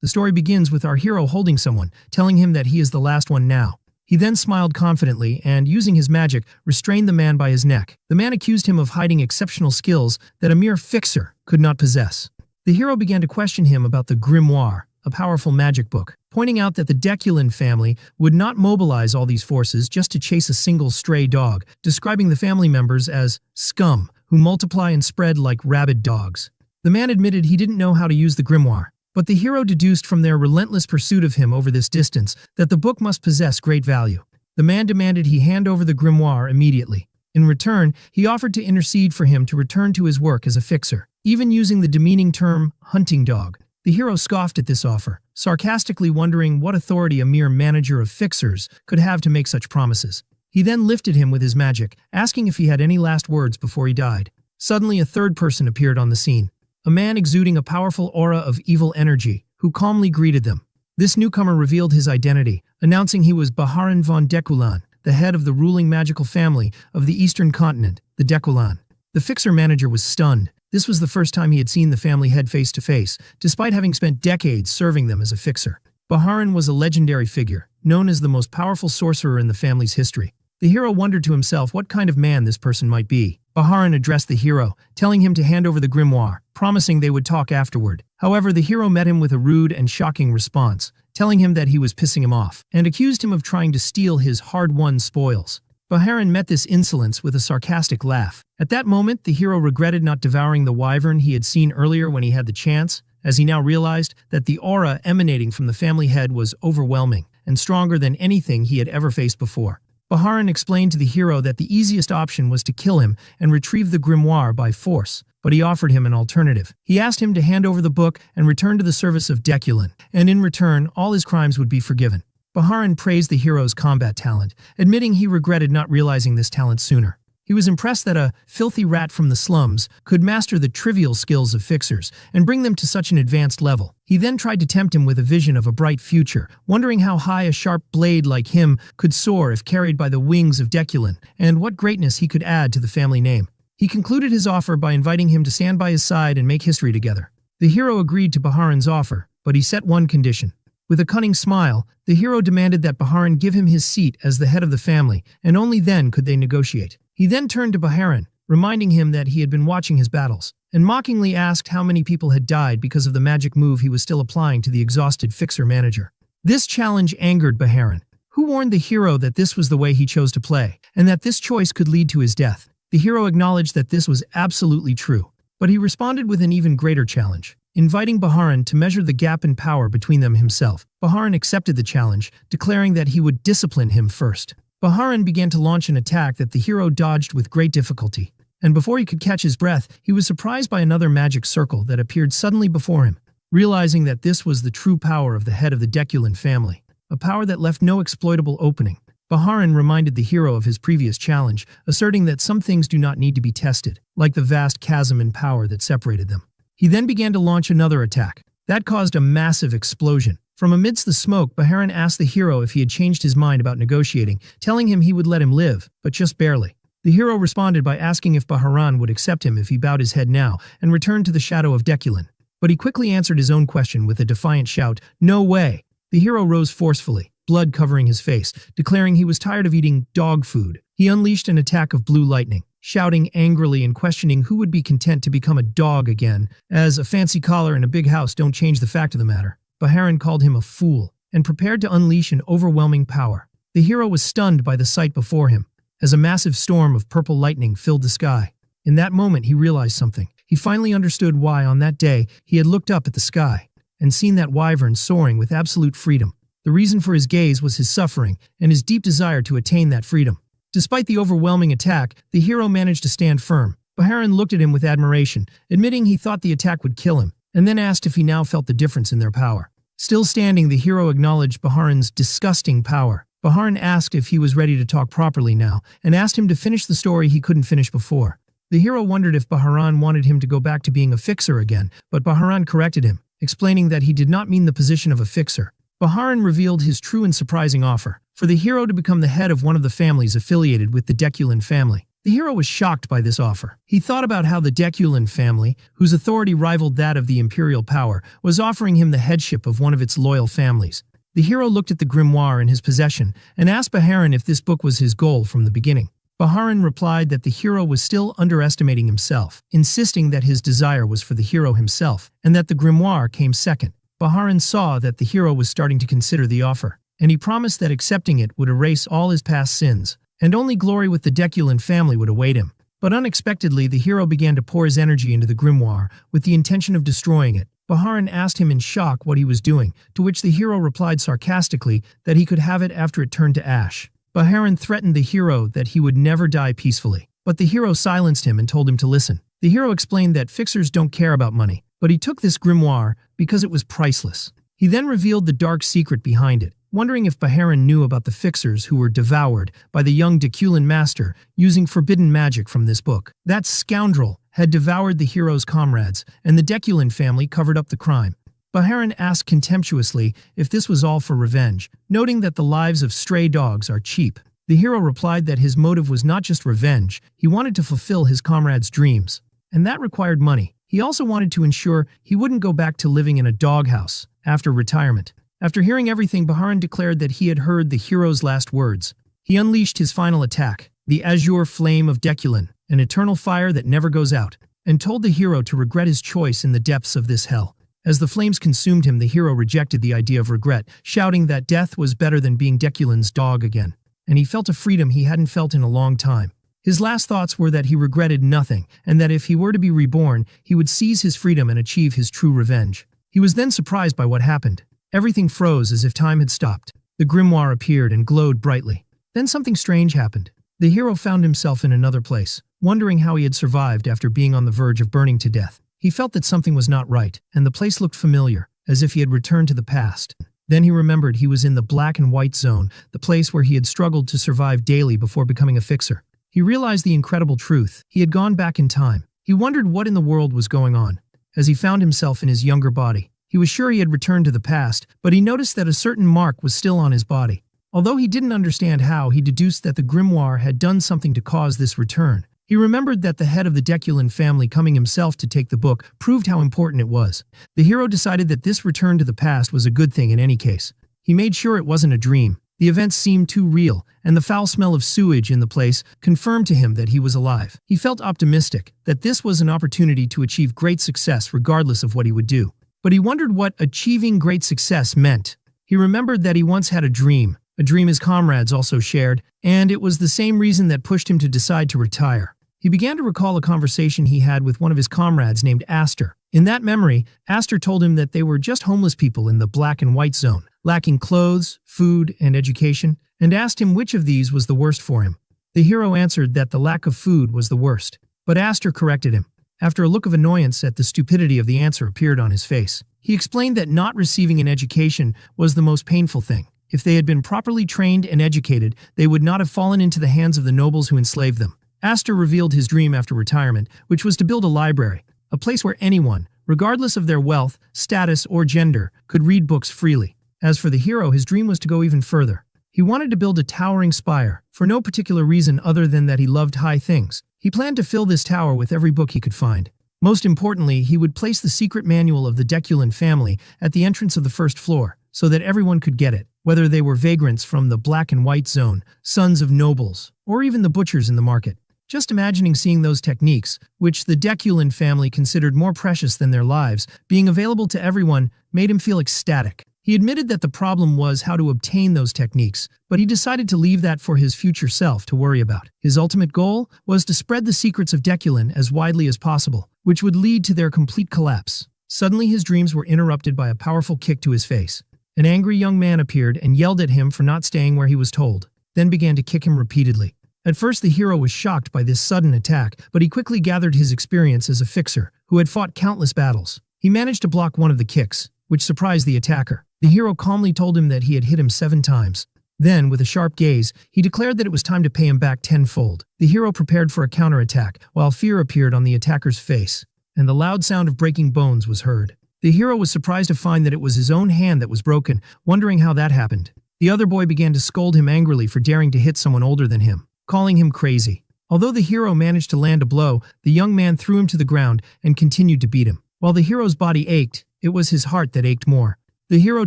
The story begins with our hero holding someone, telling him that he is the last one now. He then smiled confidently and, using his magic, restrained the man by his neck. The man accused him of hiding exceptional skills that a mere fixer could not possess. The hero began to question him about the grimoire, a powerful magic book, pointing out that the Deculin family would not mobilize all these forces just to chase a single stray dog, describing the family members as scum, who multiply and spread like rabid dogs. The man admitted he didn't know how to use the grimoire, but the hero deduced from their relentless pursuit of him over this distance that the book must possess great value. The man demanded he hand over the grimoire immediately. In return, he offered to intercede for him to return to his work as a fixer, even using the demeaning term hunting dog. The hero scoffed at this offer, sarcastically wondering what authority a mere manager of fixers could have to make such promises. He then lifted him with his magic, asking if he had any last words before he died. Suddenly, a third person appeared on the scene. A man exuding a powerful aura of evil energy, who calmly greeted them. This newcomer revealed his identity, announcing he was Baharan von Deculan, the head of the ruling magical family of the eastern continent, the Deculan. The fixer manager was stunned. This was the first time he had seen the family head face to face, despite having spent decades serving them as a fixer. Baharan was a legendary figure, known as the most powerful sorcerer in the family's history. The hero wondered to himself what kind of man this person might be. Baharan addressed the hero, telling him to hand over the grimoire, promising they would talk afterward. However, the hero met him with a rude and shocking response, telling him that he was pissing him off, and accused him of trying to steal his hard-won spoils. Baharan met this insolence with a sarcastic laugh. At that moment, the hero regretted not devouring the wyvern he had seen earlier when he had the chance, as he now realized that the aura emanating from the family head was overwhelming and stronger than anything he had ever faced before. Baharan explained to the hero that the easiest option was to kill him and retrieve the grimoire by force, but he offered him an alternative. He asked him to hand over the book and return to the service of Deculin, and in return, all his crimes would be forgiven. Baharan praised the hero's combat talent, admitting he regretted not realizing this talent sooner. He was impressed that a filthy rat from the slums could master the trivial skills of fixers and bring them to such an advanced level. He then tried to tempt him with a vision of a bright future, wondering how high a sharp blade like him could soar if carried by the wings of Deculin, and what greatness he could add to the family name. He concluded his offer by inviting him to stand by his side and make history together. The hero agreed to Baharan's offer, but he set one condition. With a cunning smile, the hero demanded that Baharan give him his seat as the head of the family, and only then could they negotiate. He then turned to Baharan, reminding him that he had been watching his battles, and mockingly asked how many people had died because of the magic move he was still applying to the exhausted fixer manager. This challenge angered Baharan, who warned the hero that this was the way he chose to play, and that this choice could lead to his death. The hero acknowledged that this was absolutely true, but he responded with an even greater challenge, inviting Baharan to measure the gap in power between them himself. Baharan accepted the challenge, declaring that he would discipline him first. Baharan began to launch an attack that the hero dodged with great difficulty, and before he could catch his breath, he was surprised by another magic circle that appeared suddenly before him. Realizing that this was the true power of the head of the Deculin family, a power that left no exploitable opening, Baharan reminded the hero of his previous challenge, asserting that some things do not need to be tested, like the vast chasm in power that separated them. He then began to launch another attack. That caused a massive explosion. From amidst the smoke, Baharan asked the hero if he had changed his mind about negotiating, telling him he would let him live, but just barely. The hero responded by asking if Baharan would accept him if he bowed his head now and returned to the shadow of Deculin. But he quickly answered his own question with a defiant shout, "No way!" The hero rose forcefully, blood covering his face, declaring he was tired of eating dog food. He unleashed an attack of blue lightning, shouting angrily and questioning who would be content to become a dog again, as a fancy collar and a big house don't change the fact of the matter. Baharan called him a fool and prepared to unleash an overwhelming power. The hero was stunned by the sight before him, as a massive storm of purple lightning filled the sky. In that moment, he realized something. He finally understood why, on that day, he had looked up at the sky and seen that wyvern soaring with absolute freedom. The reason for his gaze was his suffering and his deep desire to attain that freedom. Despite the overwhelming attack, the hero managed to stand firm. Baharan looked at him with admiration, admitting he thought the attack would kill him, and then asked if he now felt the difference in their power. Still standing, the hero acknowledged Baharan's disgusting power. Baharan asked if he was ready to talk properly now, and asked him to finish the story he couldn't finish before. The hero wondered if Baharan wanted him to go back to being a fixer again, but Baharan corrected him, explaining that he did not mean the position of a fixer. Baharan revealed his true and surprising offer, for the hero to become the head of one of the families affiliated with the Deculin family. The hero was shocked by this offer. He thought about how the Deculan family, whose authority rivaled that of the imperial power, was offering him the headship of one of its loyal families. The hero looked at the grimoire in his possession and asked Baharan if this book was his goal from the beginning. Baharan replied that the hero was still underestimating himself, insisting that his desire was for the hero himself, and that the grimoire came second. Baharan saw that the hero was starting to consider the offer, and he promised that accepting it would erase all his past sins, and only glory with the Deculan family would await him. But unexpectedly, the hero began to pour his energy into the grimoire with the intention of destroying it. Baharan asked him in shock what he was doing, to which the hero replied sarcastically that he could have it after it turned to ash. Baharan threatened the hero that he would never die peacefully, but the hero silenced him and told him to listen. The hero explained that fixers don't care about money, but he took this grimoire because it was priceless. He then revealed the dark secret behind it, wondering if Baharan knew about the fixers who were devoured by the young Deculan master using forbidden magic from this book. That scoundrel had devoured the hero's comrades, and the Deculan family covered up the crime. Baharan asked contemptuously if this was all for revenge, noting that the lives of stray dogs are cheap. The hero replied that his motive was not just revenge, he wanted to fulfill his comrades' dreams, and that required money. He also wanted to ensure he wouldn't go back to living in a doghouse after retirement. After hearing everything, Baharan declared that he had heard the hero's last words. He unleashed his final attack, the azure flame of Deculan, an eternal fire that never goes out, and told the hero to regret his choice in the depths of this hell. As the flames consumed him, the hero rejected the idea of regret, shouting that death was better than being Deculan's dog again, and he felt a freedom he hadn't felt in a long time. His last thoughts were that he regretted nothing, and that if he were to be reborn, he would seize his freedom and achieve his true revenge. He was then surprised by what happened. Everything froze as if time had stopped. The grimoire appeared and glowed brightly. Then something strange happened. The hero found himself in another place, wondering how he had survived after being on the verge of burning to death. He felt that something was not right, and the place looked familiar, as if he had returned to the past. Then he remembered he was in the black and white zone, the place where he had struggled to survive daily before becoming a fixer. He realized the incredible truth. He had gone back in time. He wondered what in the world was going on, as he found himself in his younger body. He was sure he had returned to the past, but he noticed that a certain mark was still on his body. Although he didn't understand how, he deduced that the grimoire had done something to cause this return. He remembered that the head of the Deculan family coming himself to take the book proved how important it was. The hero decided that this return to the past was a good thing in any case. He made sure it wasn't a dream. The events seemed too real, and the foul smell of sewage in the place confirmed to him that he was alive. He felt optimistic that this was an opportunity to achieve great success regardless of what he would do. But he wondered what achieving great success meant. He remembered that he once had a dream his comrades also shared, and it was the same reason that pushed him to decide to retire. He began to recall a conversation he had with one of his comrades named Aster. In that memory, Aster told him that they were just homeless people in the black and white zone, lacking clothes, food, and education, and asked him which of these was the worst for him. The hero answered that the lack of food was the worst, but Aster corrected him. After a look of annoyance at the stupidity of the answer appeared on his face, he explained that not receiving an education was the most painful thing. If they had been properly trained and educated, they would not have fallen into the hands of the nobles who enslaved them. Aster revealed his dream after retirement, which was to build a library, a place where anyone, regardless of their wealth, status, or gender, could read books freely. As for the hero, his dream was to go even further. He wanted to build a towering spire, for no particular reason other than that he loved high things. He planned to fill this tower with every book he could find. Most importantly, he would place the secret manual of the Deculan family at the entrance of the first floor, so that everyone could get it, whether they were vagrants from the black and white zone, sons of nobles, or even the butchers in the market. Just imagining seeing those techniques, which the Deculan family considered more precious than their lives, being available to everyone, made him feel ecstatic. He admitted that the problem was how to obtain those techniques, but he decided to leave that for his future self to worry about. His ultimate goal was to spread the secrets of Deculan as widely as possible, which would lead to their complete collapse. Suddenly his dreams were interrupted by a powerful kick to his face. An angry young man appeared and yelled at him for not staying where he was told, then began to kick him repeatedly. At first the hero was shocked by this sudden attack, but he quickly gathered his experience as a fixer who had fought countless battles. He managed to block one of the kicks, which surprised the attacker. The hero calmly told him that he had hit him 7 times. Then, with a sharp gaze, he declared that it was time to pay him back tenfold. The hero prepared for a counterattack, while fear appeared on the attacker's face, and the loud sound of breaking bones was heard. The hero was surprised to find that it was his own hand that was broken, wondering how that happened. The other boy began to scold him angrily for daring to hit someone older than him, calling him crazy. Although the hero managed to land a blow, the young man threw him to the ground and continued to beat him. While the hero's body ached, it was his heart that ached more. The hero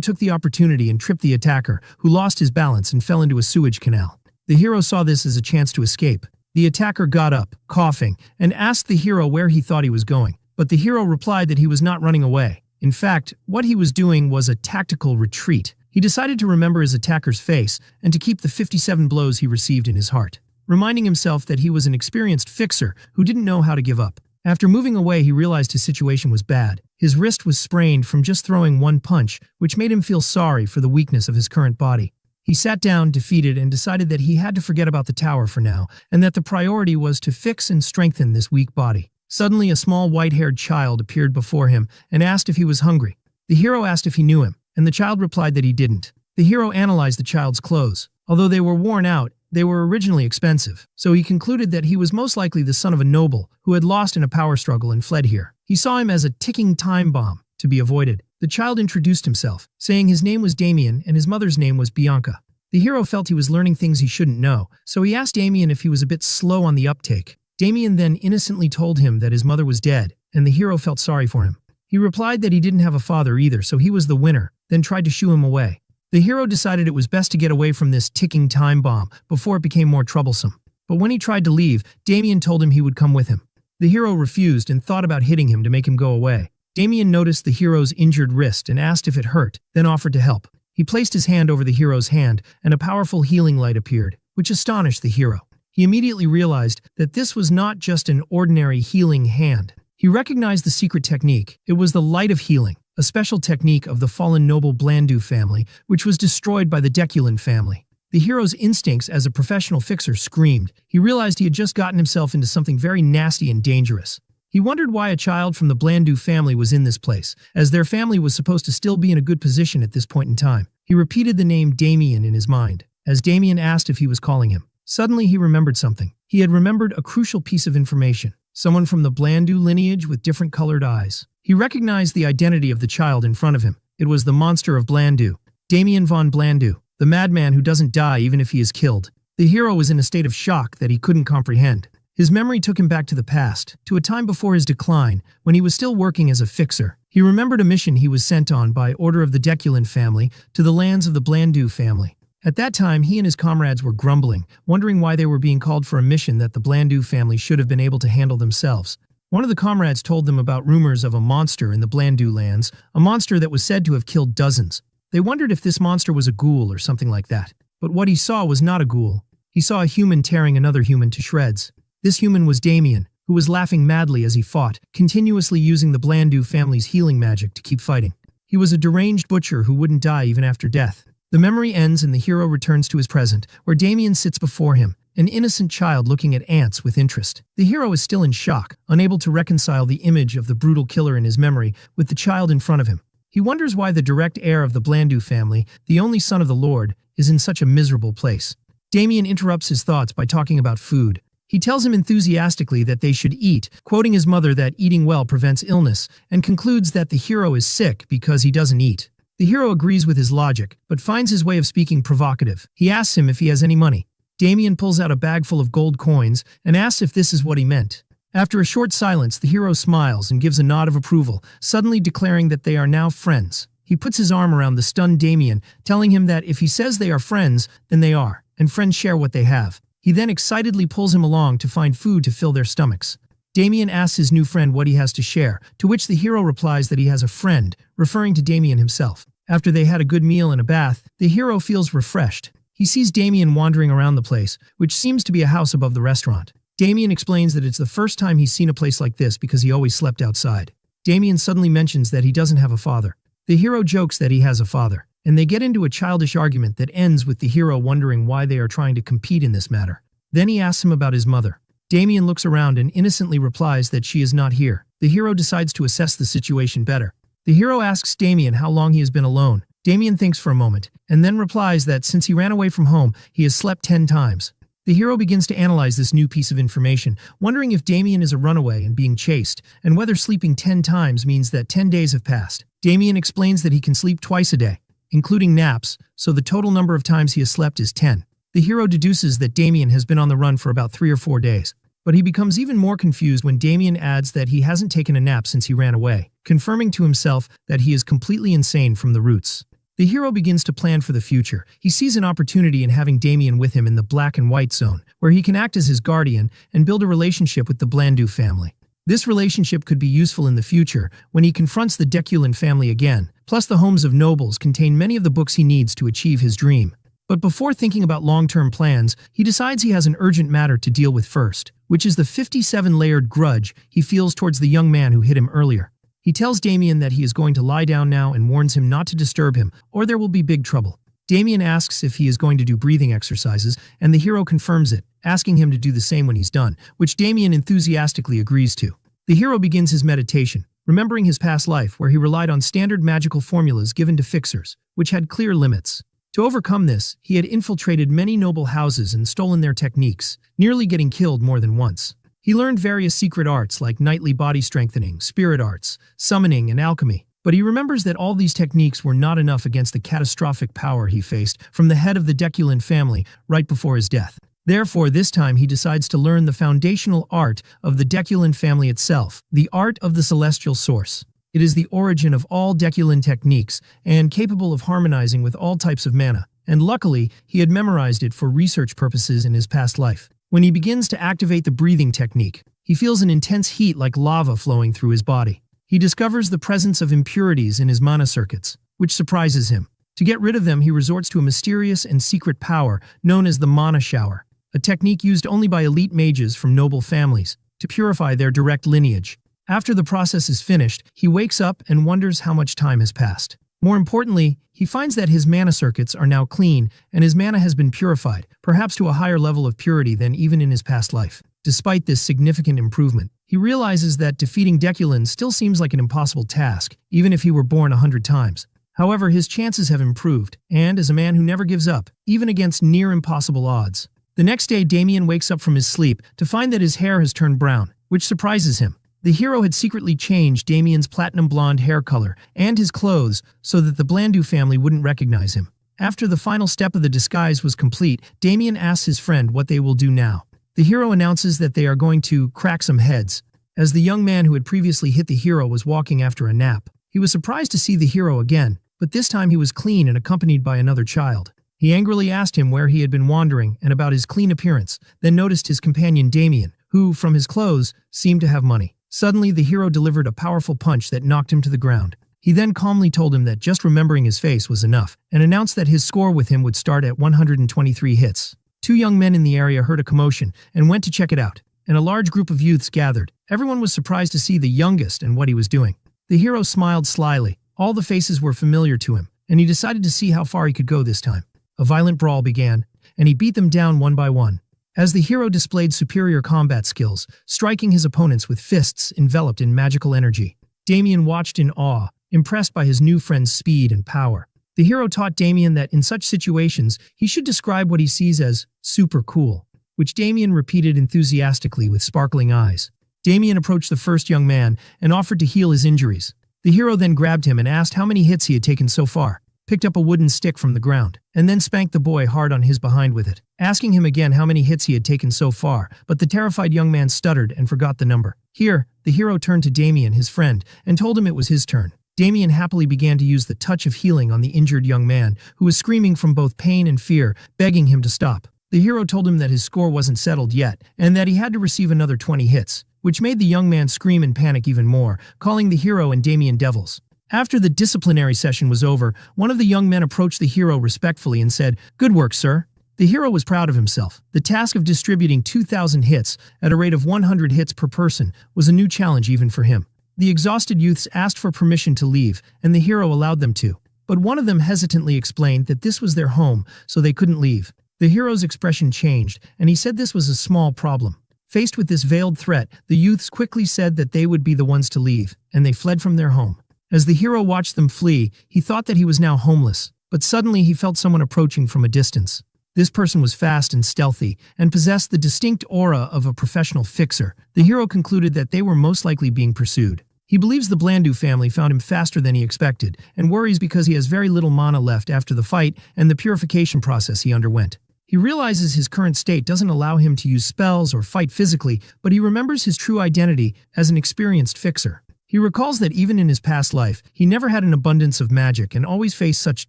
took the opportunity and tripped the attacker, who lost his balance and fell into a sewage canal. The hero saw this as a chance to escape. The attacker got up, coughing, and asked the hero where he thought he was going. But the hero replied that he was not running away. In fact, what he was doing was a tactical retreat. He decided to remember his attacker's face and to keep the 57 blows he received in his heart, reminding himself that he was an experienced fixer who didn't know how to give up. After moving away, he realized his situation was bad. His wrist was sprained from just throwing one punch, which made him feel sorry for the weakness of his current body. He sat down, defeated, and decided that he had to forget about the tower for now, and that the priority was to fix and strengthen this weak body. Suddenly, a small white-haired child appeared before him and asked if he was hungry. The hero asked if he knew him, and the child replied that he didn't. The hero analyzed the child's clothes. Although they were worn out, they were originally expensive, so he concluded that he was most likely the son of a noble who had lost in a power struggle and fled here. He saw him as a ticking time bomb to be avoided. The child introduced himself, saying his name was Damien and his mother's name was Bianca. The hero felt he was learning things he shouldn't know, so he asked Damien if he was a bit slow on the uptake. Damien then innocently told him that his mother was dead, and the hero felt sorry for him. He replied that he didn't have a father either, so he was the winner, then tried to shoo him away. The hero decided it was best to get away from this ticking time bomb before it became more troublesome. But when he tried to leave, Damien told him he would come with him. The hero refused and thought about hitting him to make him go away. Damien noticed the hero's injured wrist and asked if it hurt, then offered to help. He placed his hand over the hero's hand, and a powerful healing light appeared, which astonished the hero. He immediately realized that this was not just an ordinary healing hand. He recognized the secret technique. It was the light of healing, a special technique of the fallen noble Blandu family, which was destroyed by the Deculin family. The hero's instincts as a professional fixer screamed. He realized he had just gotten himself into something very nasty and dangerous. He wondered why a child from the Blandu family was in this place, as their family was supposed to still be in a good position at this point in time. He repeated the name Damien in his mind, as Damien asked if he was calling him. Suddenly he remembered something. He had remembered a crucial piece of information. Someone from the Blandu lineage with different colored eyes. He recognized the identity of the child in front of him. It was the monster of Blandu, Damien von Blandu, the madman who doesn't die even if he is killed. The hero was in a state of shock that he couldn't comprehend. His memory took him back to the past, to a time before his decline, when he was still working as a fixer. He remembered a mission he was sent on by order of the Deculin family to the lands of the Blandu family. At that time, he and his comrades were grumbling, wondering why they were being called for a mission that the Blandu family should have been able to handle themselves. One of the comrades told them about rumors of a monster in the Blandu lands, a monster that was said to have killed dozens. They wondered if this monster was a ghoul or something like that. But what he saw was not a ghoul. He saw a human tearing another human to shreds. This human was Damien, who was laughing madly as he fought, continuously using the Blandu family's healing magic to keep fighting. He was a deranged butcher who wouldn't die even after death. The memory ends and the hero returns to his present, where Damien sits before him, an innocent child looking at ants with interest. The hero is still in shock, unable to reconcile the image of the brutal killer in his memory with the child in front of him. He wonders why the direct heir of the Blandu family, the only son of the Lord, is in such a miserable place. Damien interrupts his thoughts by talking about food. He tells him enthusiastically that they should eat, quoting his mother that eating well prevents illness, and concludes that the hero is sick because he doesn't eat. The hero agrees with his logic, but finds his way of speaking provocative. He asks him if he has any money. Damien pulls out a bag full of gold coins and asks if this is what he meant. After a short silence, the hero smiles and gives a nod of approval, suddenly declaring that they are now friends. He puts his arm around the stunned Damien, telling him that if he says they are friends, then they are, and friends share what they have. He then excitedly pulls him along to find food to fill their stomachs. Damien asks his new friend what he has to share, to which the hero replies that he has a friend, referring to Damien himself. After they had a good meal and a bath, the hero feels refreshed. He sees Damien wandering around the place, which seems to be a house above the restaurant. Damien explains that it's the first time he's seen a place like this because he always slept outside. Damien suddenly mentions that he doesn't have a father. The hero jokes that he has a father, and they get into a childish argument that ends with the hero wondering why they are trying to compete in this matter. Then he asks him about his mother. Damien looks around and innocently replies that she is not here. The hero decides to assess the situation better. The hero asks Damien how long he has been alone. Damien thinks for a moment, and then replies that since he ran away from home, he has slept 10 times. The hero begins to analyze this new piece of information, wondering if Damien is a runaway and being chased, and whether sleeping 10 times means that 10 days have passed. Damien explains that he can sleep twice a day, including naps, so the total number of times he has slept is 10. The hero deduces that Damien has been on the run for about 3 or 4 days. But he becomes even more confused when Damien adds that he hasn't taken a nap since he ran away, confirming to himself that he is completely insane from the roots. The hero begins to plan for the future. He sees an opportunity in having Damien with him in the black and white zone, where he can act as his guardian and build a relationship with the Blandu family. This relationship could be useful in the future when he confronts the Deculin family again. Plus, the homes of nobles contain many of the books he needs to achieve his dream. But before thinking about long-term plans, he decides he has an urgent matter to deal with first, which is the 57-layered grudge he feels towards the young man who hit him earlier. He tells Damien that he is going to lie down now and warns him not to disturb him, or there will be big trouble. Damien asks if he is going to do breathing exercises, and the hero confirms it, asking him to do the same when he's done, which Damien enthusiastically agrees to. The hero begins his meditation, remembering his past life where he relied on standard magical formulas given to fixers, which had clear limits. To overcome this, he had infiltrated many noble houses and stolen their techniques, nearly getting killed more than once. He learned various secret arts like knightly body strengthening, spirit arts, summoning, and alchemy. But he remembers that all these techniques were not enough against the catastrophic power he faced from the head of the Deculin family right before his death. Therefore, this time he decides to learn the foundational art of the Deculin family itself, the art of the celestial source. It is the origin of all Deculin techniques and capable of harmonizing with all types of mana, and luckily, he had memorized it for research purposes in his past life. When he begins to activate the breathing technique, he feels an intense heat like lava flowing through his body. He discovers the presence of impurities in his mana circuits, which surprises him. To get rid of them, he resorts to a mysterious and secret power known as the mana shower, a technique used only by elite mages from noble families to purify their direct lineage. After the process is finished, he wakes up and wonders how much time has passed. More importantly, he finds that his mana circuits are now clean and his mana has been purified, perhaps to a higher level of purity than even in his past life. Despite this significant improvement, he realizes that defeating Deculin still seems like an impossible task, even if he were born 100 times. However, his chances have improved, and as a man who never gives up, even against near impossible odds. The next day, Damien wakes up from his sleep to find that his hair has turned brown, which surprises him. The hero had secretly changed Damien's platinum blonde hair color and his clothes so that the Blandu family wouldn't recognize him. After the final step of the disguise was complete, Damien asks his friend what they will do now. The hero announces that they are going to crack some heads. As the young man who had previously hit the hero was walking after a nap, he was surprised to see the hero again, but this time he was clean and accompanied by another child. He angrily asked him where he had been wandering and about his clean appearance, then noticed his companion Damien, who, from his clothes, seemed to have money. Suddenly, the hero delivered a powerful punch that knocked him to the ground. He then calmly told him that just remembering his face was enough, and announced that his score with him would start at 123 hits. 2 young men in the area heard a commotion and went to check it out, and a large group of youths gathered. Everyone was surprised to see the youngest and what he was doing. The hero smiled slyly. All the faces were familiar to him, and he decided to see how far he could go this time. A violent brawl began, and he beat them down one by one. As the hero displayed superior combat skills, striking his opponents with fists enveloped in magical energy. Damien watched in awe, impressed by his new friend's speed and power. The hero taught Damien that in such situations, he should describe what he sees as super cool, which Damien repeated enthusiastically with sparkling eyes. Damien approached the first young man and offered to heal his injuries. The hero then grabbed him and asked how many hits he had taken so far, picked up a wooden stick from the ground, and then spanked the boy hard on his behind with it, asking him again how many hits he had taken so far, but the terrified young man stuttered and forgot the number. Here, the hero turned to Damien, his friend, and told him it was his turn. Damien happily began to use the touch of healing on the injured young man, who was screaming from both pain and fear, begging him to stop. The hero told him that his score wasn't settled yet, and that he had to receive another 20 hits, which made the young man scream and panic even more, calling the hero and Damien devils. After the disciplinary session was over, one of the young men approached the hero respectfully and said, "Good work, sir." The hero was proud of himself. The task of distributing 2,000 hits at a rate of 100 hits per person was a new challenge even for him. The exhausted youths asked for permission to leave, and the hero allowed them to. But one of them hesitantly explained that this was their home, so they couldn't leave. The hero's expression changed, and he said this was a small problem. Faced with this veiled threat, the youths quickly said that they would be the ones to leave, and they fled from their home. As the hero watched them flee, he thought that he was now homeless, but suddenly he felt someone approaching from a distance. This person was fast and stealthy, and possessed the distinct aura of a professional fixer. The hero concluded that they were most likely being pursued. He believes the Blandu family found him faster than he expected, and worries because he has very little mana left after the fight and the purification process he underwent. He realizes his current state doesn't allow him to use spells or fight physically, but he remembers his true identity as an experienced fixer. He recalls that even in his past life, he never had an abundance of magic and always faced such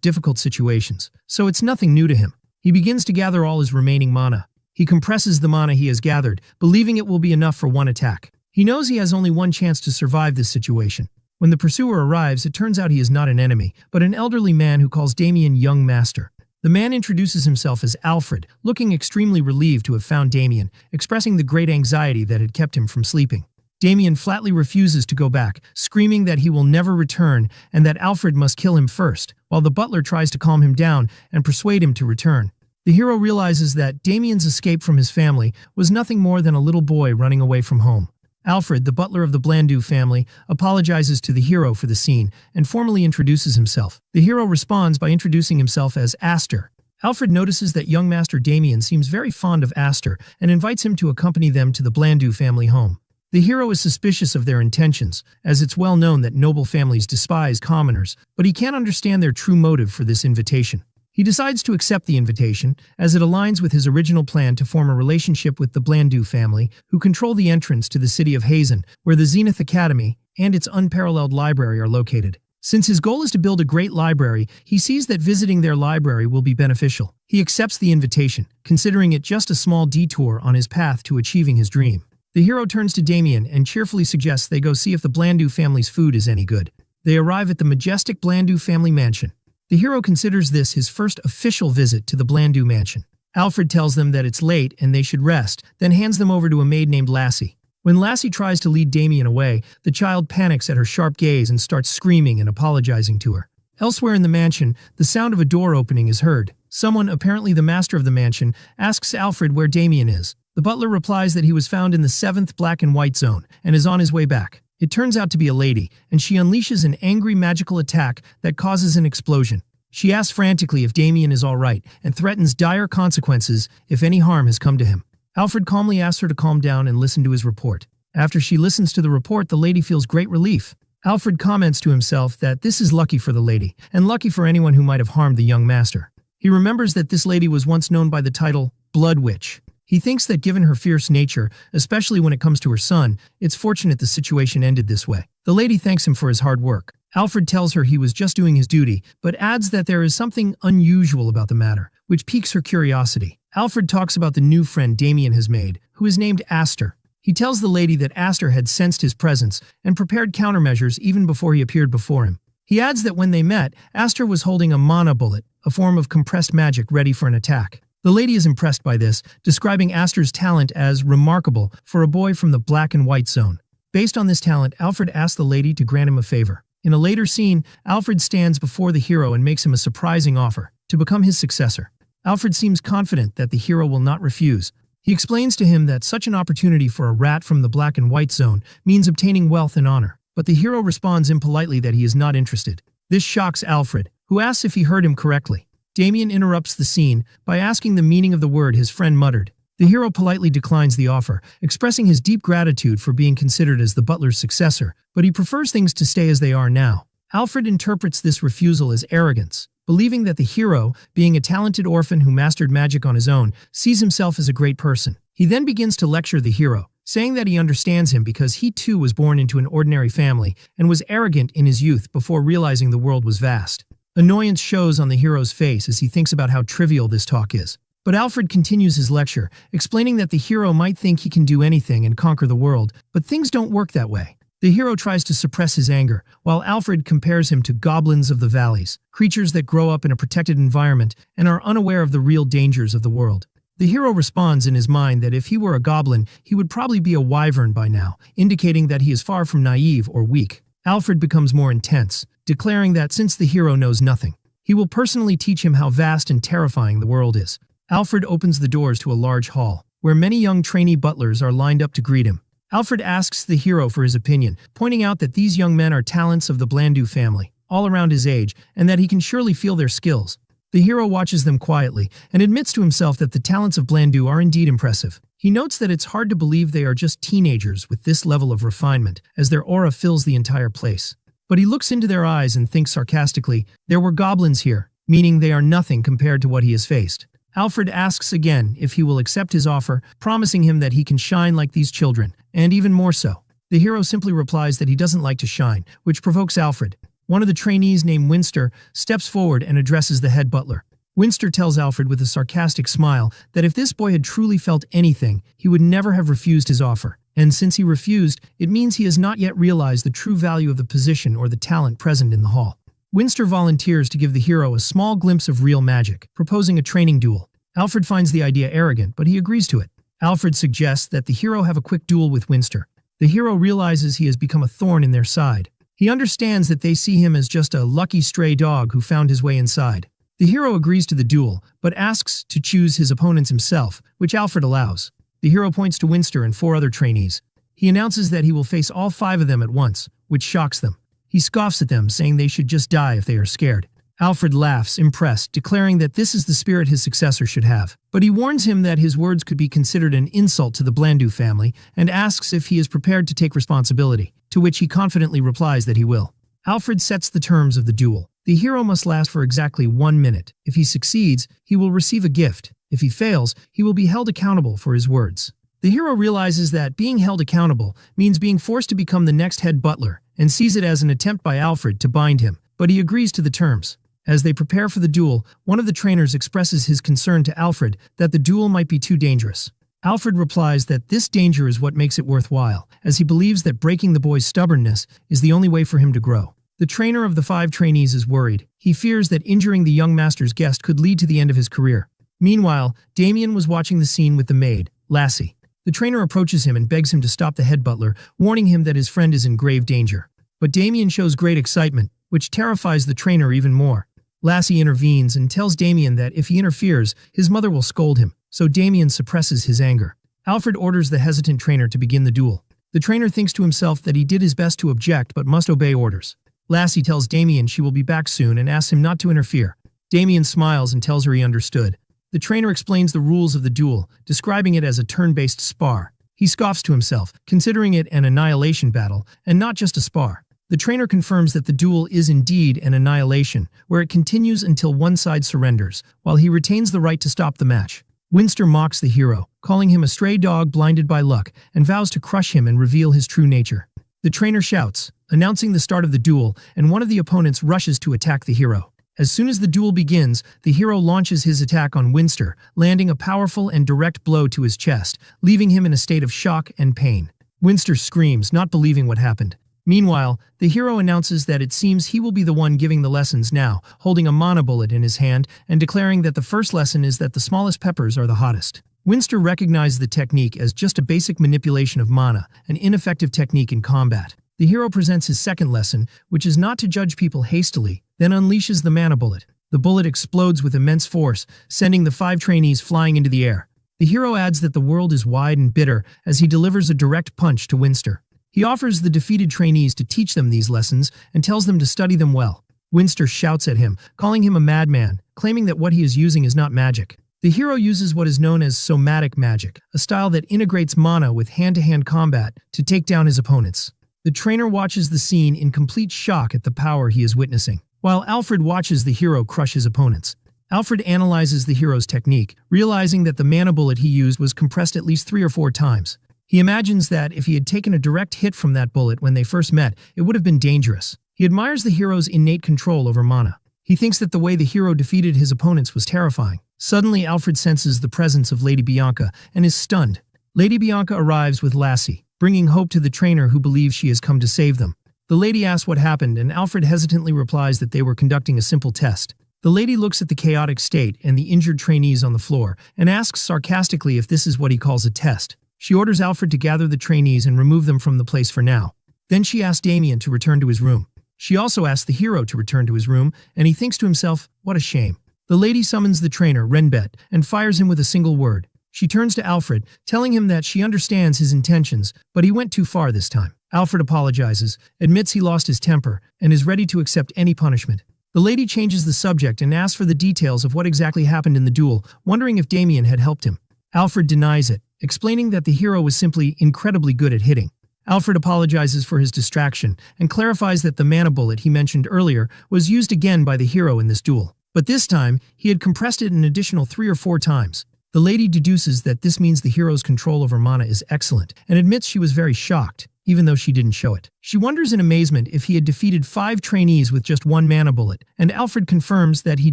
difficult situations, so it's nothing new to him. He begins to gather all his remaining mana. He compresses the mana he has gathered, believing it will be enough for one attack. He knows he has only one chance to survive this situation. When the pursuer arrives, it turns out he is not an enemy, but an elderly man who calls Damien young master. The man introduces himself as Alfred, looking extremely relieved to have found Damien, expressing the great anxiety that had kept him from sleeping. Damien flatly refuses to go back, screaming that he will never return and that Alfred must kill him first, while the butler tries to calm him down and persuade him to return. The hero realizes that Damien's escape from his family was nothing more than a little boy running away from home. Alfred, the butler of the Blandu family, apologizes to the hero for the scene and formally introduces himself. The hero responds by introducing himself as Aster. Alfred notices that young Master Damien seems very fond of Aster and invites him to accompany them to the Blandu family home. The hero is suspicious of their intentions, as it's well known that noble families despise commoners, but he can't understand their true motive for this invitation. He decides to accept the invitation, as it aligns with his original plan to form a relationship with the Blandu family, who control the entrance to the city of Hazen, where the Zenith Academy and its unparalleled library are located. Since his goal is to build a great library, he sees that visiting their library will be beneficial. He accepts the invitation, considering it just a small detour on his path to achieving his dream. The hero turns to Damien and cheerfully suggests they go see if the Blandu family's food is any good. They arrive at the majestic Blandu family mansion. The hero considers this his first official visit to the Blandu mansion. Alfred tells them that it's late and they should rest, then hands them over to a maid named Lassie. When Lassie tries to lead Damien away, the child panics at her sharp gaze and starts screaming and apologizing to her. Elsewhere in the mansion, the sound of a door opening is heard. Someone, apparently the master of the mansion, asks Alfred where Damien is. The butler replies that he was found in the 7th black and white zone and is on his way back. It turns out to be a lady, and she unleashes an angry magical attack that causes an explosion. She asks frantically if Damien is all right and threatens dire consequences if any harm has come to him. Alfred calmly asks her to calm down and listen to his report. After she listens to the report, the lady feels great relief. Alfred comments to himself that this is lucky for the lady, and lucky for anyone who might have harmed the young master. He remembers that this lady was once known by the title Blood Witch. He thinks that given her fierce nature, especially when it comes to her son, it's fortunate the situation ended this way. The lady thanks him for his hard work. Alfred tells her he was just doing his duty, but adds that there is something unusual about the matter, which piques her curiosity. Alfred talks about the new friend Damien has made, who is named Aster. He tells the lady that Aster had sensed his presence and prepared countermeasures even before he appeared before him. He adds that when they met, Aster was holding a mana bullet, a form of compressed magic ready for an attack. The lady is impressed by this, describing Aster's talent as remarkable for a boy from the black and white zone. Based on this talent, Alfred asks the lady to grant him a favor. In a later scene, Alfred stands before the hero and makes him a surprising offer to become his successor. Alfred seems confident that the hero will not refuse. He explains to him that such an opportunity for a rat from the black and white zone means obtaining wealth and honor, but the hero responds impolitely that he is not interested. This shocks Alfred, who asks if he heard him correctly. Damien interrupts the scene by asking the meaning of the word his friend muttered. The hero politely declines the offer, expressing his deep gratitude for being considered as the butler's successor, but he prefers things to stay as they are now. Alfred interprets this refusal as arrogance, believing that the hero, being a talented orphan who mastered magic on his own, sees himself as a great person. He then begins to lecture the hero, saying that he understands him because he too was born into an ordinary family and was arrogant in his youth before realizing the world was vast. Annoyance shows on the hero's face as he thinks about how trivial this talk is. But Alfred continues his lecture, explaining that the hero might think he can do anything and conquer the world, but things don't work that way. The hero tries to suppress his anger, while Alfred compares him to goblins of the valleys, creatures that grow up in a protected environment and are unaware of the real dangers of the world. The hero responds in his mind that if he were a goblin, he would probably be a wyvern by now, indicating that he is far from naive or weak. Alfred becomes more intense, declaring that since the hero knows nothing, he will personally teach him how vast and terrifying the world is. Alfred opens the doors to a large hall, where many young trainee butlers are lined up to greet him. Alfred asks the hero for his opinion, pointing out that these young men are talents of the Blandu family, all around his age, and that he can surely feel their skills. The hero watches them quietly and admits to himself that the talents of Blandu are indeed impressive. He notes that it's hard to believe they are just teenagers with this level of refinement, as their aura fills the entire place. But he looks into their eyes and thinks sarcastically, "There were goblins here," meaning they are nothing compared to what he has faced. Alfred asks again if he will accept his offer, promising him that he can shine like these children, and even more so. The hero simply replies that he doesn't like to shine, which provokes Alfred. One of the trainees named Winster steps forward and addresses the head butler. Winster tells Alfred with a sarcastic smile that if this boy had truly felt anything, he would never have refused his offer. And since he refused, it means he has not yet realized the true value of the position or the talent present in the hall. Winster volunteers to give the hero a small glimpse of real magic, proposing a training duel. Alfred finds the idea arrogant, but he agrees to it. Alfred suggests that the hero have a quick duel with Winster. The hero realizes he has become a thorn in their side. He understands that they see him as just a lucky stray dog who found his way inside. The hero agrees to the duel, but asks to choose his opponents himself, which Alfred allows. The hero points to Winster and 4 other trainees. He announces that he will face all 5 of them at once, which shocks them. He scoffs at them, saying they should just die if they are scared. Alfred laughs, impressed, declaring that this is the spirit his successor should have. But he warns him that his words could be considered an insult to the Blandu family and asks if he is prepared to take responsibility, to which he confidently replies that he will. Alfred sets the terms of the duel. The hero must last for exactly 1 minute. If he succeeds, he will receive a gift. If he fails, he will be held accountable for his words. The hero realizes that being held accountable means being forced to become the next head butler and sees it as an attempt by Alfred to bind him, but he agrees to the terms. As they prepare for the duel, one of the trainers expresses his concern to Alfred that the duel might be too dangerous. Alfred replies that this danger is what makes it worthwhile, as he believes that breaking the boy's stubbornness is the only way for him to grow. The trainer of the 5 trainees is worried. He fears that injuring the young master's guest could lead to the end of his career. Meanwhile, Damien was watching the scene with the maid, Lassie. The trainer approaches him and begs him to stop the head butler, warning him that his friend is in grave danger. But Damien shows great excitement, which terrifies the trainer even more. Lassie intervenes and tells Damien that if he interferes, his mother will scold him, so Damien suppresses his anger. Alfred orders the hesitant trainer to begin the duel. The trainer thinks to himself that he did his best to object but must obey orders. Lassie tells Damien she will be back soon and asks him not to interfere. Damien smiles and tells her he understood. The trainer explains the rules of the duel, describing it as a turn-based spar. He scoffs to himself, considering it an annihilation battle, and not just a spar. The trainer confirms that the duel is indeed an annihilation, where it continues until one side surrenders, while he retains the right to stop the match. Winster mocks the hero, calling him a stray dog blinded by luck, and vows to crush him and reveal his true nature. The trainer shouts, announcing the start of the duel, and one of the opponents rushes to attack the hero. As soon as the duel begins, the hero launches his attack on Winster, landing a powerful and direct blow to his chest, leaving him in a state of shock and pain. Winster screams, not believing what happened. Meanwhile, the hero announces that it seems he will be the one giving the lessons now, holding a mana bullet in his hand and declaring that the first lesson is that the smallest peppers are the hottest. Winster recognizes the technique as just a basic manipulation of mana, an ineffective technique in combat. The hero presents his second lesson, which is not to judge people hastily, then unleashes the mana bullet. The bullet explodes with immense force, sending the 5 trainees flying into the air. The hero adds that the world is wide and bitter as he delivers a direct punch to Winster. He offers the defeated trainees to teach them these lessons and tells them to study them well. Winster shouts at him, calling him a madman, claiming that what he is using is not magic. The hero uses what is known as somatic magic, a style that integrates mana with hand-to-hand combat to take down his opponents. The trainer watches the scene in complete shock at the power he is witnessing, while Alfred watches the hero crush his opponents. Alfred analyzes the hero's technique, realizing that the mana bullet he used was compressed at least 3 or 4 times. He imagines that if he had taken a direct hit from that bullet when they first met, it would have been dangerous. He admires the hero's innate control over mana. He thinks that the way the hero defeated his opponents was terrifying. Suddenly, Alfred senses the presence of Lady Bianca and is stunned. Lady Bianca arrives with Lassie, bringing hope to the trainer who believes she has come to save them. The lady asks what happened, and Alfred hesitantly replies that they were conducting a simple test. The lady looks at the chaotic state and the injured trainees on the floor and asks sarcastically if this is what he calls a test. She orders Alfred to gather the trainees and remove them from the place for now. Then she asks Damien to return to his room. She also asks the hero to return to his room, and he thinks to himself, what a shame. The lady summons the trainer, Renbet, and fires him with a single word. She turns to Alfred, telling him that she understands his intentions, but he went too far this time. Alfred apologizes, admits he lost his temper, and is ready to accept any punishment. The lady changes the subject and asks for the details of what exactly happened in the duel, wondering if Damien had helped him. Alfred denies it, explaining that the hero was simply incredibly good at hitting. Alfred apologizes for his distraction and clarifies that the mana bullet he mentioned earlier was used again by the hero in this duel. But this time, he had compressed it an additional 3 or 4 times. The lady deduces that this means the hero's control over mana is excellent, and admits she was very shocked, even though she didn't show it. She wonders in amazement if he had defeated 5 trainees with just 1 mana bullet, and Alfred confirms that he